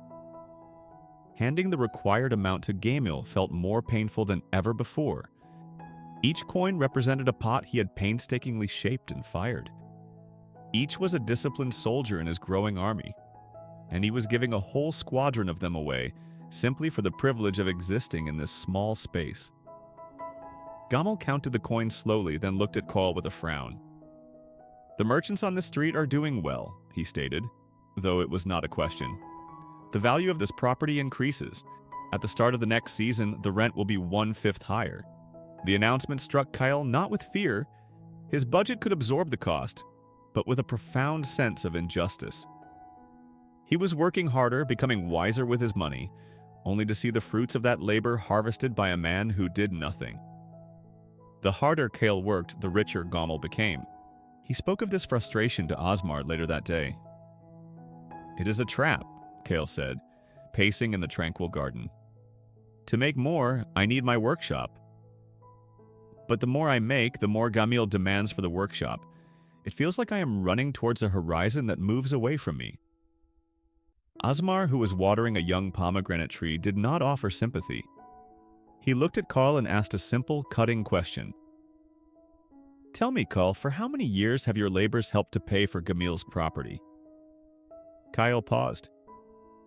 Handing the required amount to Gamil felt more painful than ever before. Each coin represented a pot he had painstakingly shaped and fired. Each was a disciplined soldier in his growing army, and he was giving a whole squadron of them away simply for the privilege of existing in this small space. Gamil counted the coins slowly, then looked at Cole with a frown. "The merchants on this street are doing well," he stated, though it was not a question. "The value of this property increases. At the start of the next season, the rent will be 1/5 higher." The announcement struck Kyle not with fear. His budget could absorb the cost, but with a profound sense of injustice. He was working harder, becoming wiser with his money, only to see the fruits of that labor harvested by a man who did nothing. The harder Kale worked, the richer Gamil became. He spoke of this frustration to Asmar later that day. "It is a trap," Kale said, pacing in the tranquil garden. "To make more, I need my workshop. But the more I make, the more Gamil demands for the workshop. It feels like I am running towards a horizon that moves away from me." Asmar, who was watering a young pomegranate tree, did not offer sympathy. He looked at Carl and asked a simple, cutting question. "Tell me, Carl, for how many years have your labors helped to pay for Gamil's property?" Kyle paused.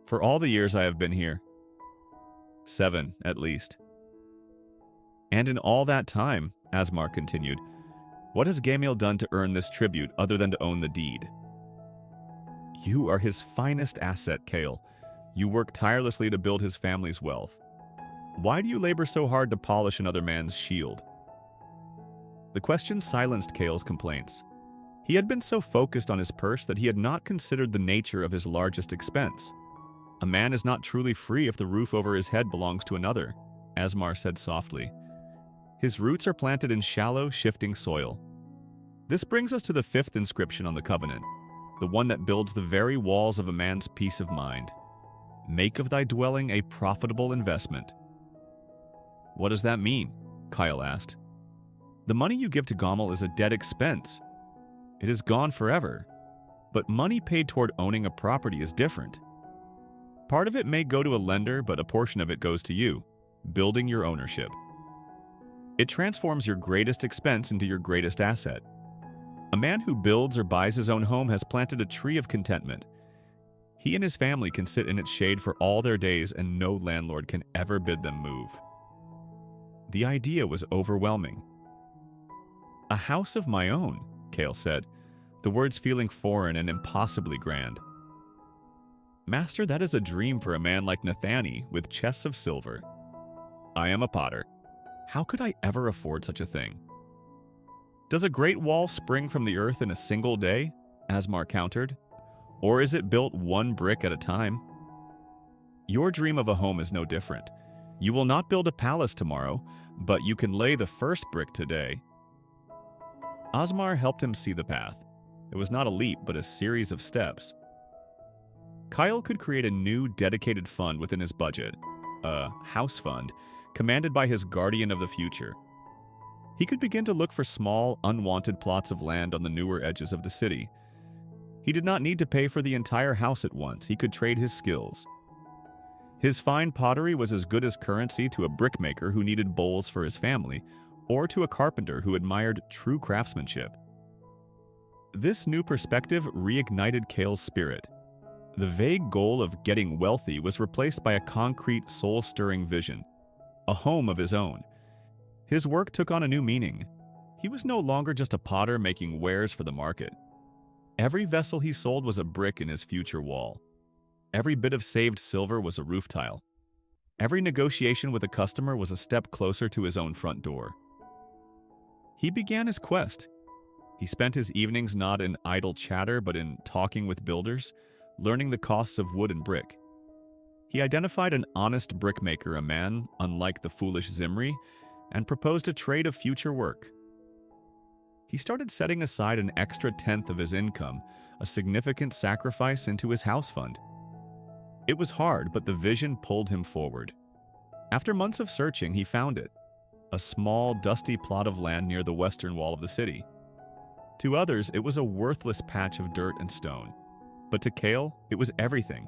For all the years I have been here. 7, at least. And in all that time, Asmar continued, what has Gamaliel done to earn this tribute other than to own the deed? You are his finest asset, Kale. You work tirelessly to build his family's wealth. Why do you labor so hard to polish another man's shield? The question silenced Kale's complaints. He had been so focused on his purse that he had not considered the nature of his largest expense. A man is not truly free if the roof over his head belongs to another, Asmar said softly. His roots are planted in shallow, shifting soil. This brings us to the 5th inscription on the covenant, the one that builds the very walls of a man's peace of mind. Make of thy dwelling a profitable investment. What does that mean? Kyle asked. The money you give to Gamaliel is a dead expense. It is gone forever. But money paid toward owning a property is different. Part of it may go to a lender, but a portion of it goes to you, building your ownership. It transforms your greatest expense into your greatest asset. A man who builds or buys his own home has planted a tree of contentment. He and his family can sit in its shade for all their days, and no landlord can ever bid them move. The idea was overwhelming. A house of my own, Kale said, the words feeling foreign and impossibly grand. Master, that is a dream for a man like Nathani with chests of silver. I am a potter. How could I ever afford such a thing? Does a great wall spring from the earth in a single day? Asmar countered. Or is it built one brick at a time? Your dream of a home is no different. You will not build a palace tomorrow, but you can lay the first brick today. Asmar helped him see the path. It was not a leap, but a series of steps. Kyle could create a new, dedicated fund within his budget, a house fund, commanded by his guardian of the future. He could begin to look for small, unwanted plots of land on the newer edges of the city. He did not need to pay for the entire house at once. He could trade his skills. His fine pottery was as good as currency to a brickmaker who needed bowls for his family, or to a carpenter who admired true craftsmanship. This new perspective reignited Kale's spirit. The vague goal of getting wealthy was replaced by a concrete, soul-stirring vision, a home of his own. His work took on a new meaning. He was no longer just a potter making wares for the market. Every vessel he sold was a brick in his future wall. Every bit of saved silver was a roof tile. Every negotiation with a customer was a step closer to his own front door. He began his quest. He spent his evenings not in idle chatter, but in talking with builders, learning the costs of wood and brick. He identified an honest brickmaker, a man unlike the foolish Zimri, and proposed a trade of future work. He started setting aside an extra tenth of his income, a significant sacrifice, into his house fund. It was hard, but the vision pulled him forward. After months of searching, he found it, a small, dusty plot of land near the western wall of the city. To others, it was a worthless patch of dirt and stone, but to Kale, it was everything.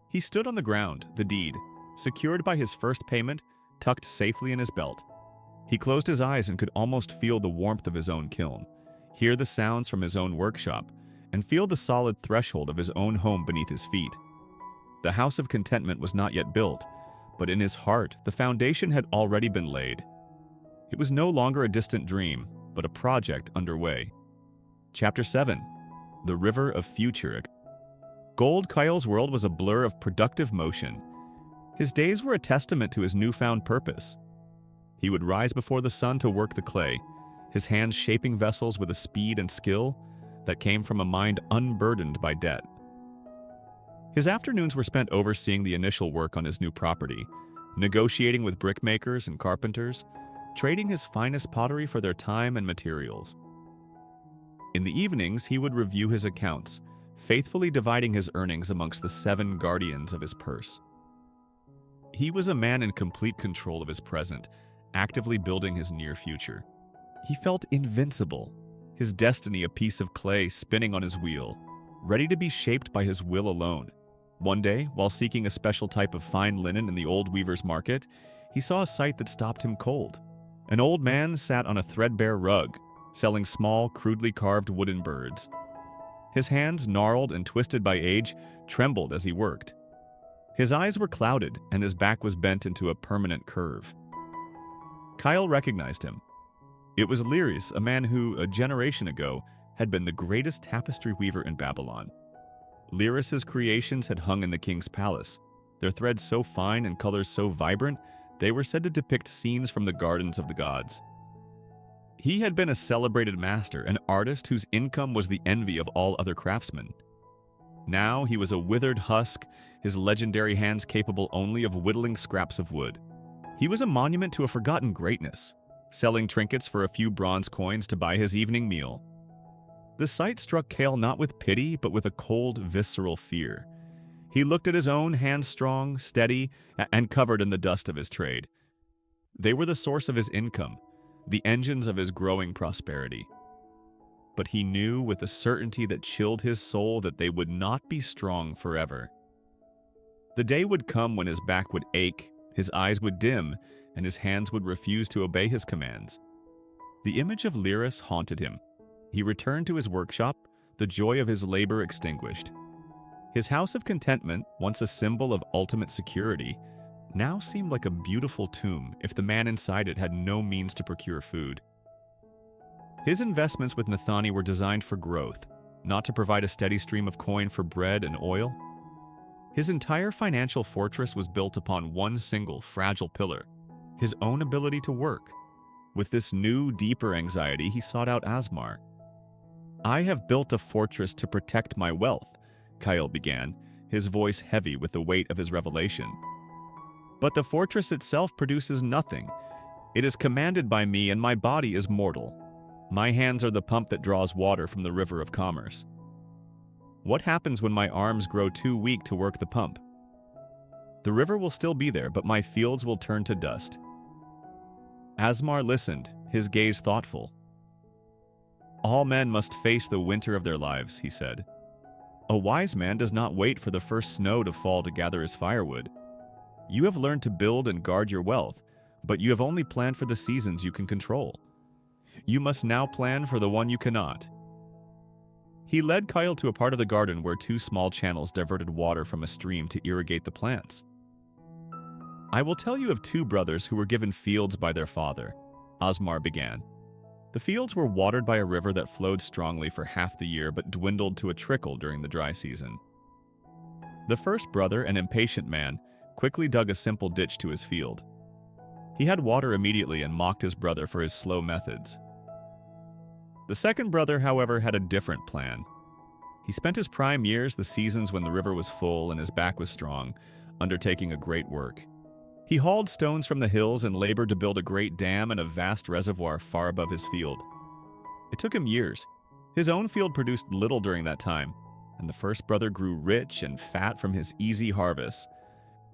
He stood on the ground, the deed, secured by his first payment, tucked safely in his belt. He closed his eyes and could almost feel the warmth of his own kiln, hear the sounds from his own workshop, and feel the solid threshold of his own home beneath his feet. The house of contentment was not yet built, but in his heart, the foundation had already been laid. It was no longer a distant dream, but a project underway. Chapter 7. The River of Future. Gold Kyle's world was a blur of productive motion. His days were a testament to his newfound purpose. He would rise before the sun to work the clay, his hands shaping vessels with a speed and skill that came from a mind unburdened by debt. His afternoons were spent overseeing the initial work on his new property, negotiating with brickmakers and carpenters, trading his finest pottery for their time and materials. In the evenings, he would review his accounts, faithfully dividing his earnings amongst the 7 guardians of his purse. He was a man in complete control of his present, actively building his near future. He felt invincible, his destiny a piece of clay spinning on his wheel, ready to be shaped by his will alone. One day, while seeking a special type of fine linen in the old weaver's market, he saw a sight that stopped him cold. An old man sat on a threadbare rug, selling small, crudely carved wooden birds. His hands, gnarled and twisted by age, trembled as he worked. His eyes were clouded, and his back was bent into a permanent curve. Kyle recognized him. It was Lyris, a man who, a generation ago, had been the greatest tapestry weaver in Babylon. Lyris's creations had hung in the king's palace, their threads so fine and colors so vibrant, they were said to depict scenes from the gardens of the gods. He had been a celebrated master, an artist whose income was the envy of all other craftsmen. Now he was a withered husk, his legendary hands capable only of whittling scraps of wood. He was a monument to a forgotten greatness, selling trinkets for a few bronze coins to buy his evening meal. The sight struck Cale not with pity, but with a cold, visceral fear. He looked at his own hands strong, steady, and covered in the dust of his trade. They were the source of his income, the engines of his growing prosperity. But he knew with a certainty that chilled his soul that they would not be strong forever. The day would come when his back would ache, his eyes would dim, and his hands would refuse to obey his commands. The image of Lyris haunted him. He returned to his workshop, the joy of his labor extinguished. His house of contentment, once a symbol of ultimate security, now seemed like a beautiful tomb if the man inside it had no means to procure food. His investments with Nathani were designed for growth, not to provide a steady stream of coin for bread and oil. His entire financial fortress was built upon one single, fragile pillar, his own ability to work. With this new, deeper anxiety, he sought out Asmar. "I have built a fortress to protect my wealth," Kyle began, his voice heavy with the weight of his revelation. "But the fortress itself produces nothing. It is commanded by me, and my body is mortal. My hands are the pump that draws water from the river of commerce. What happens when my arms grow too weak to work the pump? The river will still be there, but my fields will turn to dust." Asmar listened, his gaze thoughtful. "All men must face the winter of their lives," he said. "A wise man does not wait for the first snow to fall to gather his firewood. You have learned to build and guard your wealth, but you have only planned for the seasons you can control. You must now plan for the one you cannot." He led Kyle to a part of the garden where two small channels diverted water from a stream to irrigate the plants. "I will tell you of two brothers who were given fields by their father," Asmar began. The fields were watered by a river that flowed strongly for half the year but dwindled to a trickle during the dry season. The first brother, an impatient man, quickly dug a simple ditch to his field. He had water immediately and mocked his brother for his slow methods. The second brother, however, had a different plan. He spent his prime years, the seasons when the river was full and his back was strong, undertaking a great work. He hauled stones from the hills and labored to build a great dam and a vast reservoir far above his field. It took him years. His own field produced little during that time, and the first brother grew rich and fat from his easy harvests.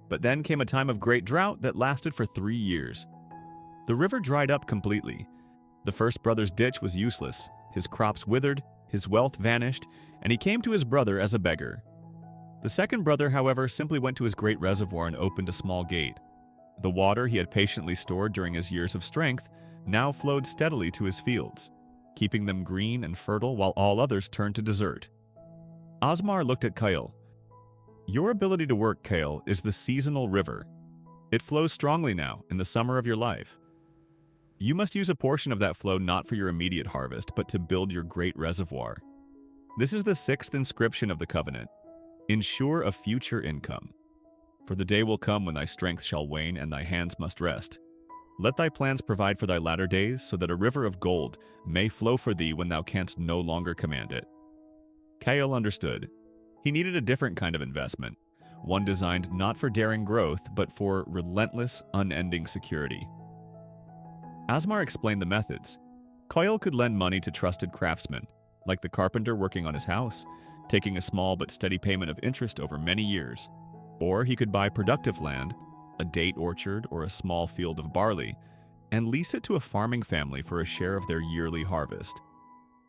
But then came a time of great drought that lasted for 3 years. The river dried up completely. The first brother's ditch was useless, his crops withered, his wealth vanished, and he came to his brother as a beggar. The second brother, however, simply went to his great reservoir and opened a small gate. The water he had patiently stored during his years of strength now flowed steadily to his fields, keeping them green and fertile while all others turned to desert. Asmar looked at Kyle. "Your ability to work, Kale, is the seasonal river. It flows strongly now, in the summer of your life. You must use a portion of that flow not for your immediate harvest, but to build your great reservoir. This is the 6th inscription of the covenant. Ensure a future income. For the day will come when thy strength shall wane and thy hands must rest. Let thy plans provide for thy latter days, so that a river of gold may flow for thee when thou canst no longer command it." Kyle understood. He needed a different kind of investment, one designed not for daring growth, but for relentless, unending security. Asmar explained the methods. Kyle could lend money to trusted craftsmen, like the carpenter working on his house, taking a small but steady payment of interest over many years. Or he could buy productive land, a date orchard or a small field of barley, and lease it to a farming family for a share of their yearly harvest.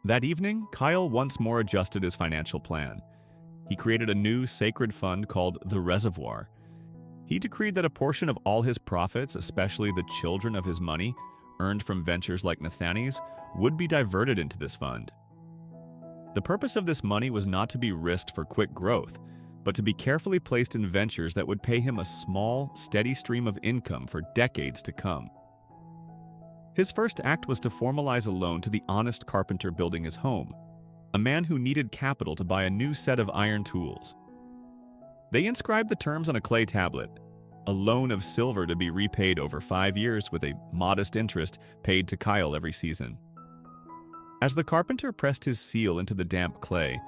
That evening, Kyle once more adjusted his financial plan. He created a new sacred fund called the Reservoir. He decreed that a portion of all his profits, especially the children of his money, earned from ventures like Nathani's, would be diverted into this fund. The purpose of this money was not to be risked for quick growth, but to be carefully placed in ventures that would pay him a small, steady stream of income for decades to come. His first act was to formalize a loan to the honest carpenter building his home, a man who needed capital to buy a new set of iron tools. They inscribed the terms on a clay tablet, a loan of silver to be repaid over 5 years with a modest interest paid to Kyle every season. As the carpenter pressed his seal into the damp clay,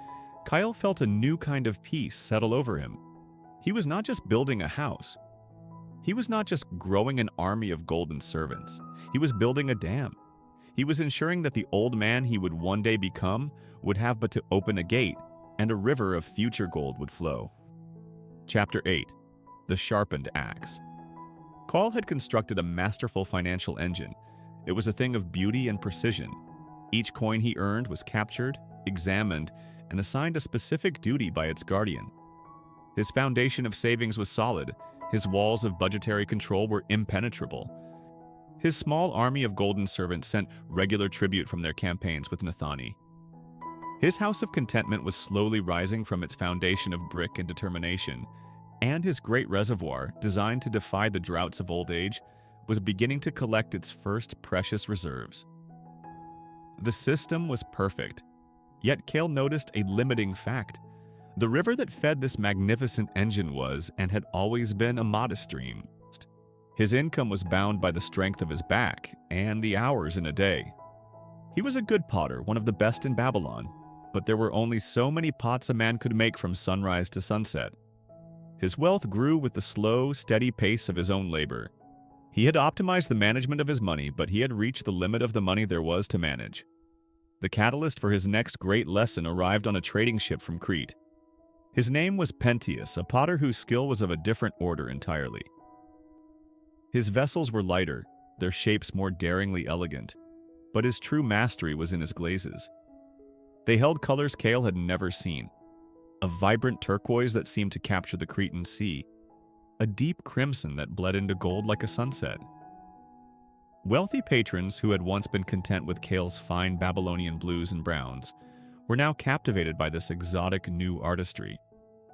Kyle felt a new kind of peace settle over him. He was not just building a house. He was not just growing an army of golden servants. He was building a dam. He was ensuring that the old man he would one day become would have but to open a gate, and a river of future gold would flow. Chapter 8. The Sharpened Axe. Kyle had constructed a masterful financial engine. It was a thing of beauty and precision. Each coin he earned was captured, examined, and assigned a specific duty by its guardian. His foundation of savings was solid. His walls of budgetary control were impenetrable. His small army of golden servants sent regular tribute from their campaigns with Nathani. His house of contentment was slowly rising from its foundation of brick and determination, and his great reservoir, designed to defy the droughts of old age, was beginning to collect its first precious reserves. The system was perfect, yet Kyle noticed a limiting fact. The river that fed this magnificent engine was, and had always been, a modest stream. His income was bound by the strength of his back and the hours in a day. He was a good potter, one of the best in Babylon, but there were only so many pots a man could make from sunrise to sunset. His wealth grew with the slow, steady pace of his own labor. He had optimized the management of his money, but he had reached the limit of the money there was to manage. The catalyst for his next great lesson arrived on a trading ship from Crete. His name was Pentheus, a potter whose skill was of a different order entirely. His vessels were lighter, their shapes more daringly elegant, but his true mastery was in his glazes. They held colors Kyle had never seen: a vibrant turquoise that seemed to capture the Cretan sea, a deep crimson that bled into gold like a sunset. Wealthy patrons who had once been content with Kyle's fine Babylonian blues and browns were now captivated by this exotic new artistry.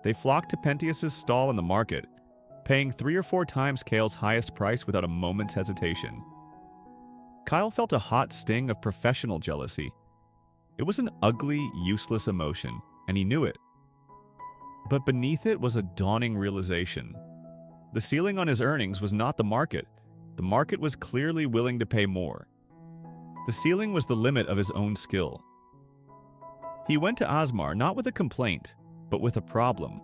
They flocked to Pentheus's stall in the market, paying 3 or 4 times Kyle's highest price without a moment's hesitation. Kyle felt a hot sting of professional jealousy. It was an ugly, useless emotion, and he knew it. But beneath it was a dawning realization. The ceiling on his earnings was not the market. The market was clearly willing to pay more. The ceiling was the limit of his own skill. He went to Asmar not with a complaint, but with a problem.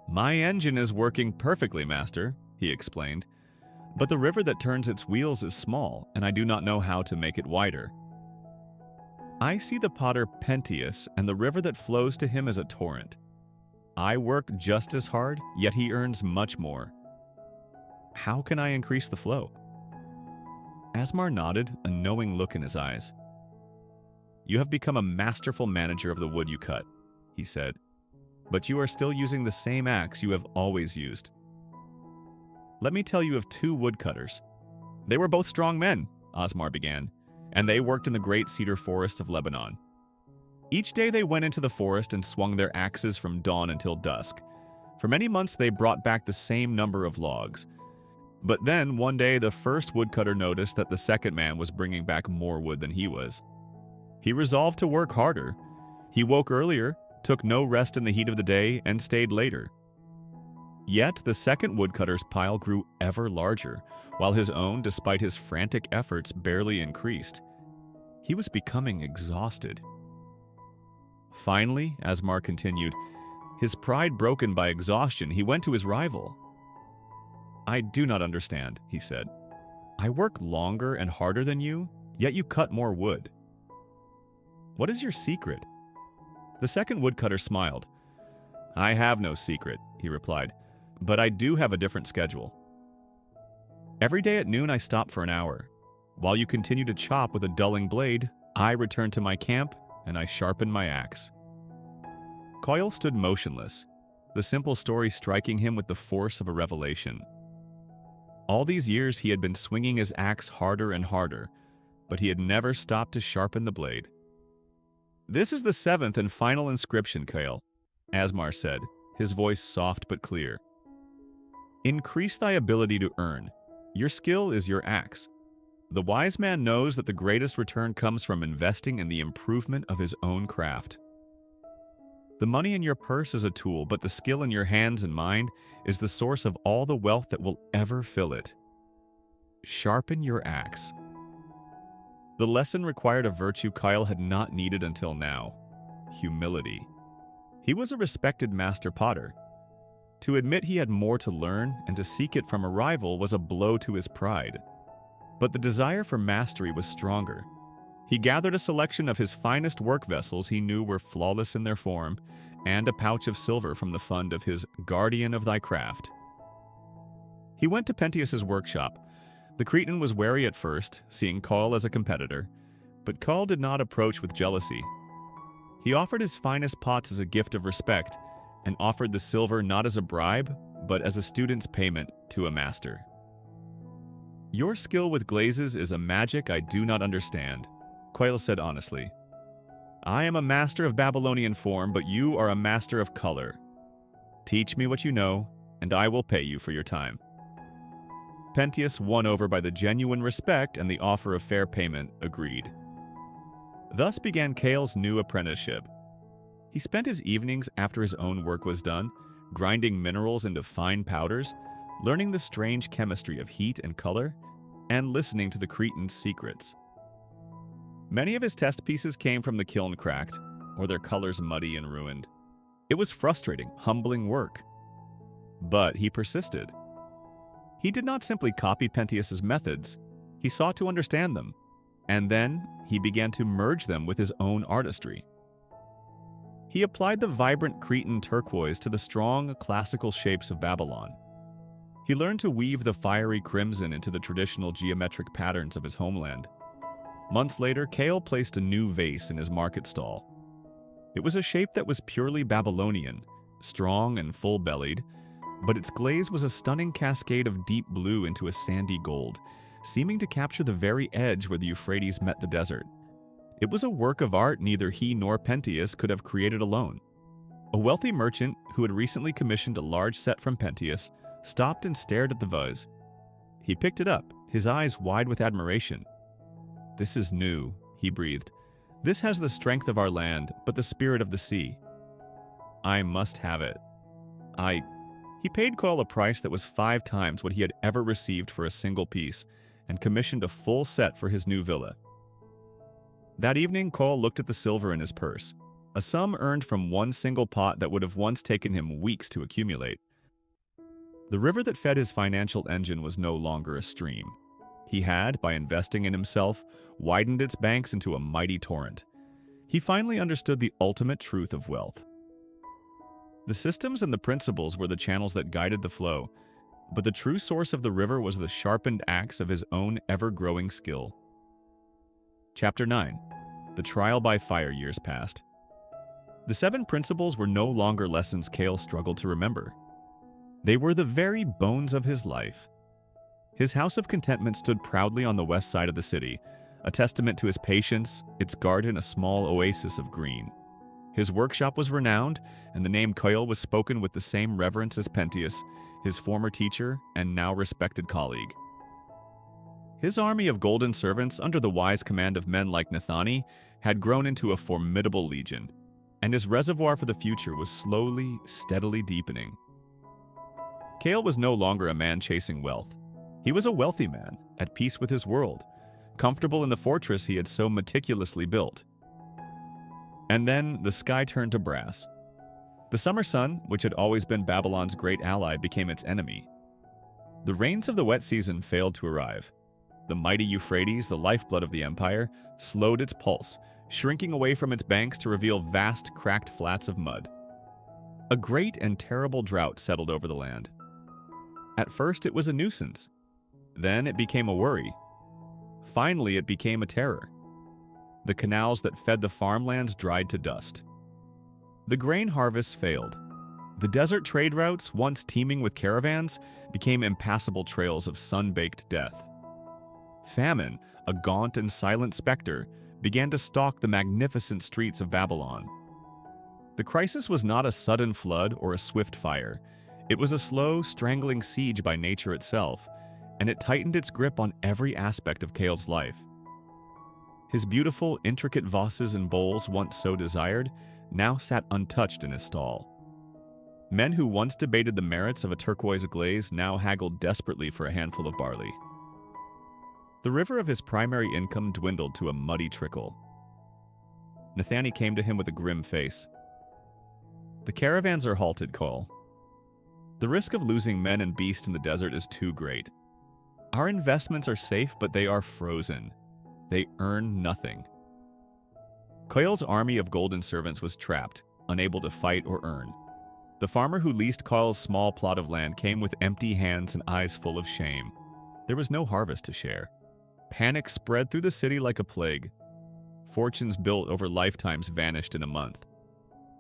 "My engine is working perfectly, master," he explained, "but the river that turns its wheels is small, and I do not know how to make it wider. I see the potter Pentheus, and the river that flows to him as a torrent. I work just as hard, yet he earns much more. How can I increase the flow?" Asmar nodded, a knowing look in his eyes. "You have become a masterful manager of the wood you cut," he said, "but you are still using the same axe you have always used. Let me tell you of 2 woodcutters. They were both strong men," Asmar began, "and they worked in the great cedar forests of Lebanon. Each day they went into the forest and swung their axes from dawn until dusk. For many months they brought back the same number of logs. But then, one day, the first woodcutter noticed that the second man was bringing back more wood than he was. He resolved to work harder. He woke earlier, took no rest in the heat of the day, and stayed later. Yet the second woodcutter's pile grew ever larger, while his own, despite his frantic efforts, barely increased. He was becoming exhausted. Finally, Asmar continued, his pride broken by exhaustion, he went to his rival. "I do not understand," he said. "I work longer and harder than you, yet you cut more wood. What is your secret?" The second woodcutter smiled. "I have no secret," he replied, "but I do have a different schedule. Every day at noon I stop for an hour. While you continue to chop with a dulling blade, I return to my camp and I sharpen my axe." Kyle stood motionless, the simple story striking him with the force of a revelation. All these years he had been swinging his axe harder and harder, but he had never stopped to sharpen the blade. "This is the seventh and final inscription, Kale," Asmar said, his voice soft but clear. "Increase thy ability to earn. Your skill is your axe. The wise man knows that the greatest return comes from investing in the improvement of his own craft. The money in your purse is a tool, but the skill in your hands and mind is the source of all the wealth that will ever fill it. Sharpen your axe." The lesson required a virtue Kyle had not needed until now: humility. He was a respected master potter. To admit he had more to learn and to seek it from a rival was a blow to his pride. But the desire for mastery was stronger. He gathered a selection of his finest work vessels he knew were flawless in their form, and a pouch of silver from the fund of his guardian of thy craft. He went to Pentheus's workshop. The Cretan was wary at first, seeing Kyle as a competitor, but Kyle did not approach with jealousy. He offered his finest pots as a gift of respect, and offered the silver not as a bribe, but as a student's payment to a master. "Your skill with glazes is a magic I do not understand," Kyle said honestly. "I am a master of Babylonian form, but you are a master of color. Teach me what you know, and I will pay you for your time." Pentheus, won over by the genuine respect and the offer of fair payment, agreed. Thus began Kale's new apprenticeship. He spent his evenings after his own work was done, grinding minerals into fine powders, learning the strange chemistry of heat and color, and listening to the Cretan's secrets. Many of his test pieces came from the kiln cracked, or their colors muddy and ruined. It was frustrating, humbling work. But he persisted. He did not simply copy Pentheus's methods, he sought to understand them, and then he began to merge them with his own artistry. He applied the vibrant Cretan turquoise to the strong, classical shapes of Babylon. He learned to weave the fiery crimson into the traditional geometric patterns of his homeland. Months later, Kale placed a new vase in his market stall. It was a shape that was purely Babylonian, strong and full-bellied, but its glaze was a stunning cascade of deep blue into a sandy gold, seeming to capture the very edge where the Euphrates met the desert. It was a work of art neither he nor Pentheus could have created alone. A wealthy merchant who had recently commissioned a large set from Pentheus stopped and stared at the vase. He picked it up, his eyes wide with admiration. "This is new," he breathed. "This has the strength of our land, but the spirit of the sea. I must have it. He paid Kyle a price that was 5 times what he had ever received for a single piece, and commissioned a full set for his new villa. That evening, Kyle looked at the silver in his purse, a sum earned from one single pot that would have once taken him weeks to accumulate. The river that fed his financial engine was no longer a stream. He had, by investing in himself, widened its banks into a mighty torrent. He finally understood the ultimate truth of wealth. The systems and the principles were the channels that guided the flow, but the true source of the river was the sharpened axe of his own ever-growing skill. Chapter 9. The Trial by Fire years passed. The 7 principles were no longer lessons Kale struggled to remember. They were the very bones of his life. His house of contentment stood proudly on the west side of the city, a testament to his patience, its garden a small oasis of green. His workshop was renowned, and the name Kyle was spoken with the same reverence as Pentheus, his former teacher and now respected colleague. His army of golden servants, under the wise command of men like Nathani, had grown into a formidable legion, and his reservoir for the future was slowly, steadily deepening. Kale was no longer a man chasing wealth. He was a wealthy man, at peace with his world, comfortable in the fortress he had so meticulously built. And then the sky turned to brass. The summer sun, which had always been Babylon's great ally, became its enemy. The rains of the wet season failed to arrive. The mighty Euphrates, the lifeblood of the empire, slowed its pulse, shrinking away from its banks to reveal vast, cracked flats of mud. A great and terrible drought settled over the land. At first, it was a nuisance. Then it became a worry. Finally, it became a terror. The canals that fed the farmlands dried to dust. The grain harvests failed. The desert trade routes, once teeming with caravans, became impassable trails of sun-baked death. Famine, a gaunt and silent specter, began to stalk the magnificent streets of Babylon. The crisis was not a sudden flood or a swift fire. It was a slow, strangling siege by nature itself, and it tightened its grip on every aspect of Cale's life. His beautiful, intricate vases and bowls, once so desired, now sat untouched in his stall. Men who once debated the merits of a turquoise glaze now haggled desperately for a handful of barley. The river of his primary income dwindled to a muddy trickle. Nathani came to him with a grim face. "The caravans are halted, Cole. The risk of losing men and beasts in the desert is too great. Our investments are safe, but they are frozen. They earn nothing." Coyle's army of golden servants was trapped, unable to fight or earn. The farmer who leased Coyle's small plot of land came with empty hands and eyes full of shame. There was no harvest to share. Panic spread through the city like a plague. Fortunes built over lifetimes vanished in a month.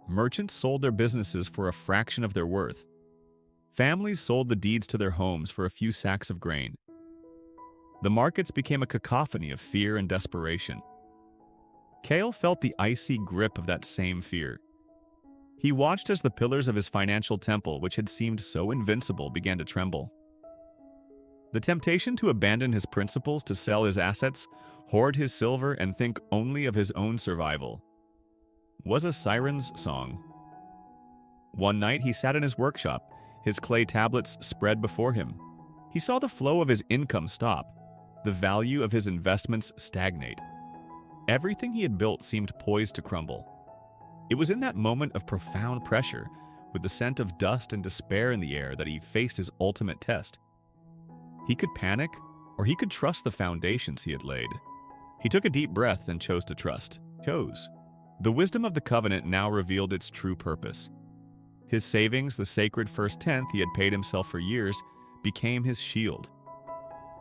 Merchants sold their businesses for a fraction of their worth. Families sold the deeds to their homes for a few sacks of grain. The markets became a cacophony of fear and desperation. Cale felt the icy grip of that same fear. He watched as the pillars of his financial temple, which had seemed so invincible, began to tremble. The temptation to abandon his principles, to sell his assets, hoard his silver, and think only of his own survival was a siren's song. One night he sat in his workshop, his clay tablets spread before him. He saw the flow of his income stop, the value of his investments stagnate. Everything he had built seemed poised to crumble. It was in that moment of profound pressure, with the scent of dust and despair in the air, that he faced his ultimate test. He could panic, or he could trust the foundations he had laid. He took a deep breath and chose to trust. Chose. The wisdom of the covenant now revealed its true purpose. His savings, the sacred first tenth he had paid himself for years, became his shield.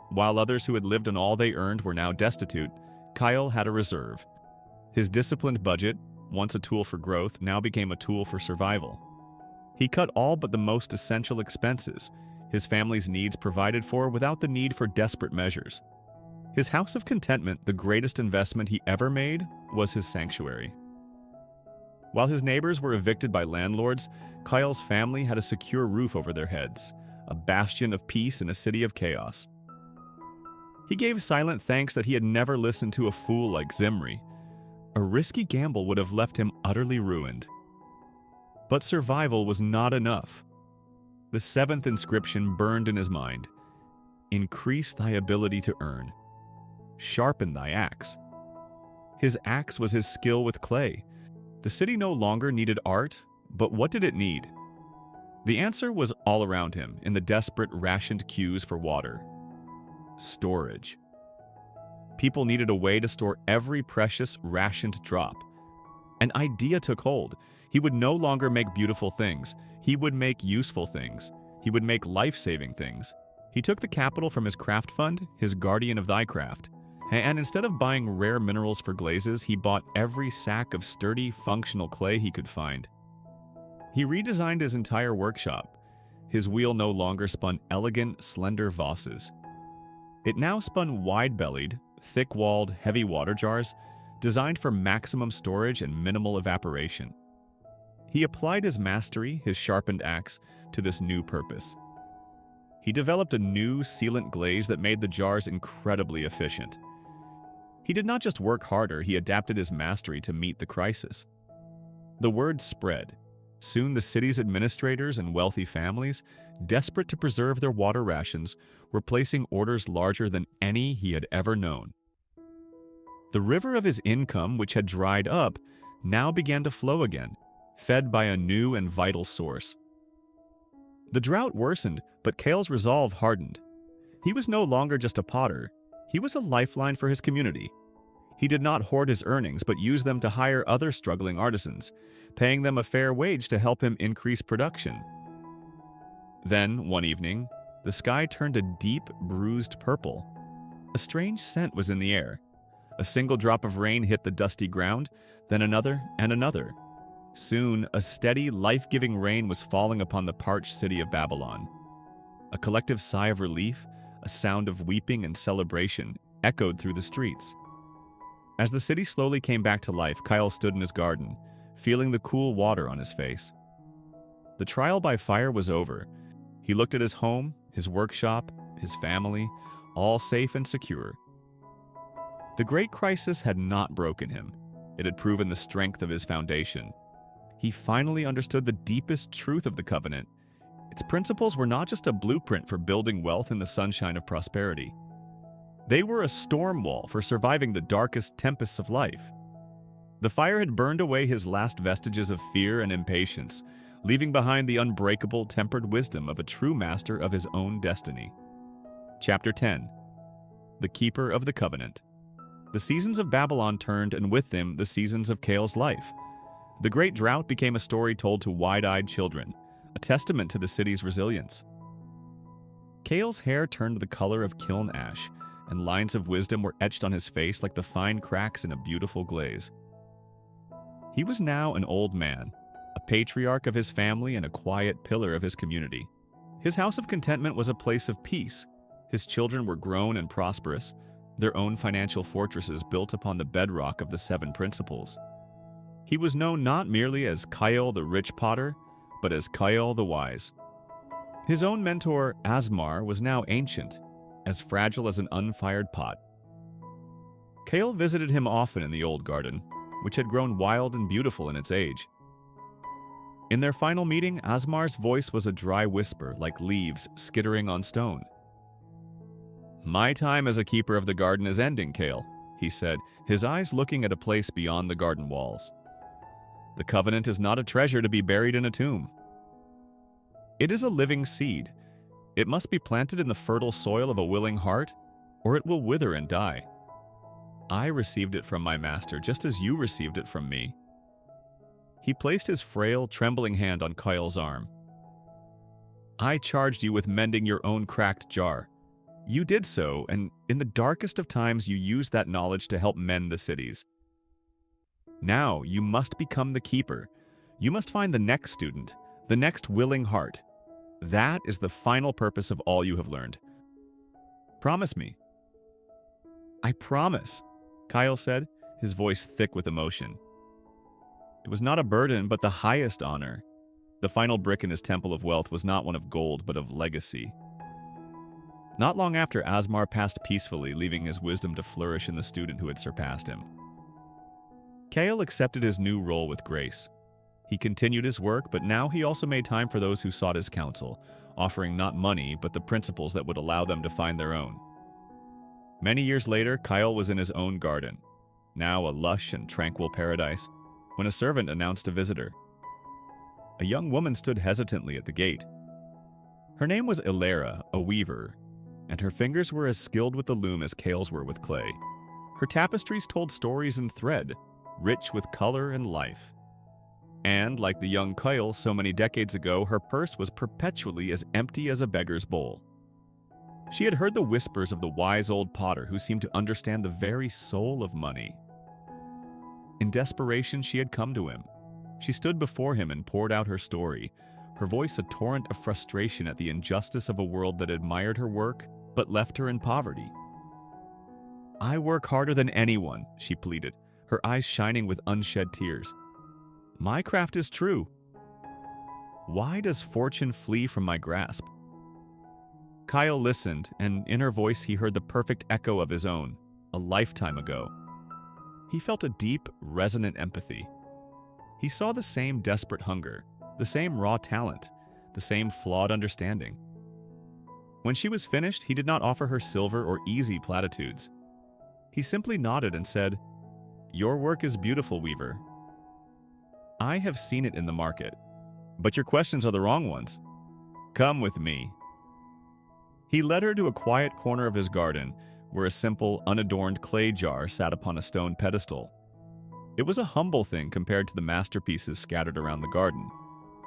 While others who had lived on all they earned were now destitute, Kyle had a reserve. His disciplined budget, once a tool for growth, now became a tool for survival. He cut all but the most essential expenses, his family's needs provided for without the need for desperate measures. His house of contentment, the greatest investment he ever made, was his sanctuary. While his neighbors were evicted by landlords, Kyle's family had a secure roof over their heads, a bastion of peace in a city of chaos. He gave silent thanks that he had never listened to a fool like Zimri. A risky gamble would have left him utterly ruined. But survival was not enough. The seventh inscription burned in his mind. Increase thy ability to earn. Sharpen thy axe. His axe was his skill with clay. The city no longer needed art, but what did it need? The answer was all around him, in the desperate, rationed queues for water. Storage. People needed a way to store every precious, rationed drop. An idea took hold. He would no longer make beautiful things. He would make useful things. He would make life-saving things. He took the capital from his craft fund, his guardian of thy craft, and instead of buying rare minerals for glazes, he bought every sack of sturdy, functional clay he could find. He redesigned his entire workshop. His wheel no longer spun elegant, slender vases. It now spun wide-bellied, thick-walled, heavy water jars designed for maximum storage and minimal evaporation. He applied his mastery, his sharpened axe, to this new purpose. He developed a new sealant glaze that made the jars incredibly efficient. He did not just work harder, he adapted his mastery to meet the crisis. The word spread. Soon the city's administrators and wealthy families, desperate to preserve their water rations, were placing orders larger than any he had ever known. The river of his income, which had dried up, now began to flow again, fed by a new and vital source. The drought worsened, but Cale's resolve hardened. He was no longer just a potter. He was a lifeline for his community. He did not hoard his earnings, but used them to hire other struggling artisans, paying them a fair wage to help him increase production. Then, one evening, the sky turned a deep, bruised purple. A strange scent was in the air. A single drop of rain hit the dusty ground, then another and another. Soon, a steady, life-giving rain was falling upon the parched city of Babylon. A collective sigh of relief, a sound of weeping and celebration, echoed through the streets. As the city slowly came back to life, Kyle stood in his garden, feeling the cool water on his face. The trial by fire was over. He looked at his home, his workshop, his family, all safe and secure. The great crisis had not broken him. It had proven the strength of his foundation. He finally understood the deepest truth of the covenant. Its principles were not just a blueprint for building wealth in the sunshine of prosperity. They were a storm wall for surviving the darkest tempests of life. The fire had burned away his last vestiges of fear and impatience, leaving behind the unbreakable, tempered wisdom of a true master of his own destiny. Chapter 10. The Keeper of the Covenant. The seasons of Babylon turned, and with them the seasons of Cale's life. The great drought became a story told to wide-eyed children, a testament to the city's resilience. Cale's hair turned the color of kiln ash, and lines of wisdom were etched on his face like the fine cracks in a beautiful glaze. He was now an old man, a patriarch of his family and a quiet pillar of his community. His house of contentment was a place of peace. His children were grown and prosperous, their own financial fortresses built upon the bedrock of the 7 principles. He was known not merely as Kyle the rich potter, but as Kyle the wise. His own mentor, Asmar, was now ancient, as fragile as an unfired pot. Kale visited him often in the old garden, which had grown wild and beautiful in its age. In their final meeting, Asmar's voice was a dry whisper like leaves skittering on stone. "My time as a keeper of the garden is ending, Kale," he said, his eyes looking at a place beyond the garden walls. "The covenant is not a treasure to be buried in a tomb. It is a living seed. It must be planted in the fertile soil of a willing heart, or it will wither and die. I received it from my master, just as you received it from me." He placed his frail, trembling hand on Kyle's arm. "I charged you with mending your own cracked jar. You did so, and in the darkest of times you used that knowledge to help mend the cities. Now you must become the keeper. You must find the next student, the next willing heart. That is the final purpose of all you have learned. Promise me." "I promise," Kyle said, his voice thick with emotion. It was not a burden, but the highest honor. The final brick in his temple of wealth was not one of gold, but of legacy. Not long after, Asmar passed peacefully, leaving his wisdom to flourish in the student who had surpassed him. Kale accepted his new role with grace. He continued his work, but now he also made time for those who sought his counsel, offering not money, but the principles that would allow them to find their own. Many years later, Kyle was in his own garden, now a lush and tranquil paradise, when a servant announced a visitor. A young woman stood hesitantly at the gate. Her name was Ilera, a weaver, and her fingers were as skilled with the loom as Kale's were with clay. Her tapestries told stories in thread, rich with color and life. And, like the young Kyle so many decades ago, her purse was perpetually as empty as a beggar's bowl. She had heard the whispers of the wise old potter who seemed to understand the very soul of money. In desperation, she had come to him. She stood before him and poured out her story, her voice a torrent of frustration at the injustice of a world that admired her work but left her in poverty. "I work harder than anyone," she pleaded, her eyes shining with unshed tears. "My craft is true. Why does fortune flee from my grasp?" Kyle listened, and in her voice he heard the perfect echo of his own, a lifetime ago. He felt a deep, resonant empathy. He saw the same desperate hunger, the same raw talent, the same flawed understanding. When she was finished, he did not offer her silver or easy platitudes. He simply nodded and said, "Your work is beautiful, Weaver. I have seen it in the market, but your questions are the wrong ones. Come with me." He led her to a quiet corner of his garden, where a simple, unadorned clay jar sat upon a stone pedestal. It was a humble thing compared to the masterpieces scattered around the garden,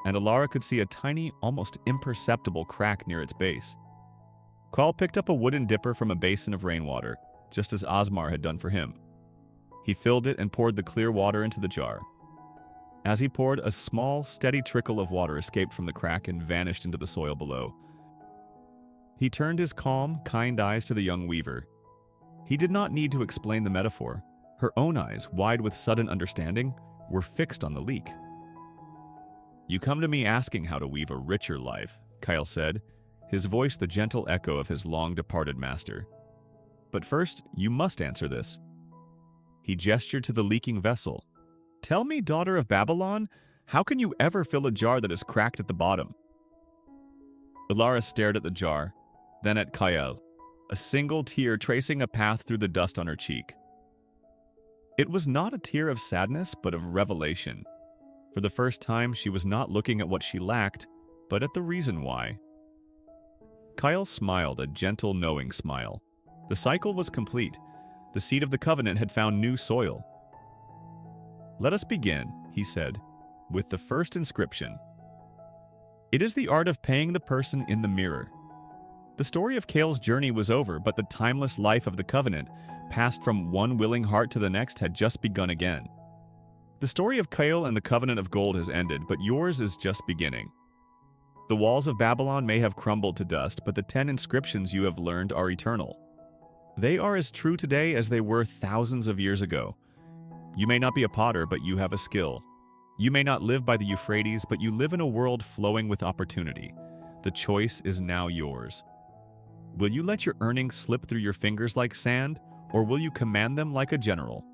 and Alara could see a tiny, almost imperceptible crack near its base. Kyle picked up a wooden dipper from a basin of rainwater, just as Asmar had done for him. He filled it and poured the clear water into the jar. As he poured, a small, steady trickle of water escaped from the crack and vanished into the soil below. He turned his calm, kind eyes to the young weaver. He did not need to explain the metaphor. Her own eyes, wide with sudden understanding, were fixed on the leak. "You come to me asking how to weave a richer life," Kyle said, his voice the gentle echo of his long-departed master. "But first, you must answer this." He gestured to the leaking vessel. "Tell me, daughter of Babylon, how can you ever fill a jar that is cracked at the bottom?" Ilara stared at the jar, then at Kyle, a single tear tracing a path through the dust on her cheek. It was not a tear of sadness, but of revelation. For the first time, she was not looking at what she lacked, but at the reason why. Kyle smiled, a gentle, knowing smile. The cycle was complete. The seed of the covenant had found new soil. "Let us begin," he said, "with the first inscription. It is the art of paying the person in the mirror." The story of Kale's journey was over, but the timeless life of the covenant, passed from one willing heart to the next, had just begun again. The story of Kale and the covenant of gold has ended, but yours is just beginning. The walls of Babylon may have crumbled to dust, but the 10 inscriptions you have learned are eternal. They are as true today as they were thousands of years ago. You may not be a potter, but you have a skill. You may not live by the Euphrates, but you live in a world flowing with opportunity. The choice is now yours. Will you let your earnings slip through your fingers like sand, or will you command them like a general?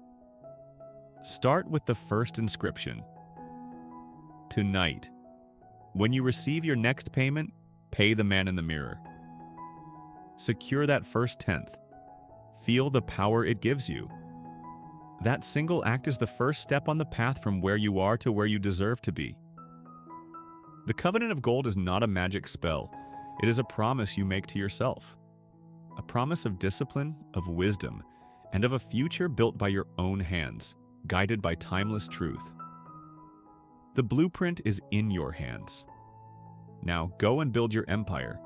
Start with the first inscription. Tonight, when you receive your next payment, pay the man in the mirror. Secure that first tenth. Feel the power it gives you. That single act is the first step on the path from where you are to where you deserve to be. The covenant of gold is not a magic spell. It is a promise you make to yourself. A promise of discipline, of wisdom, and of a future built by your own hands, guided by timeless truth. The blueprint is in your hands. Now go and build your empire.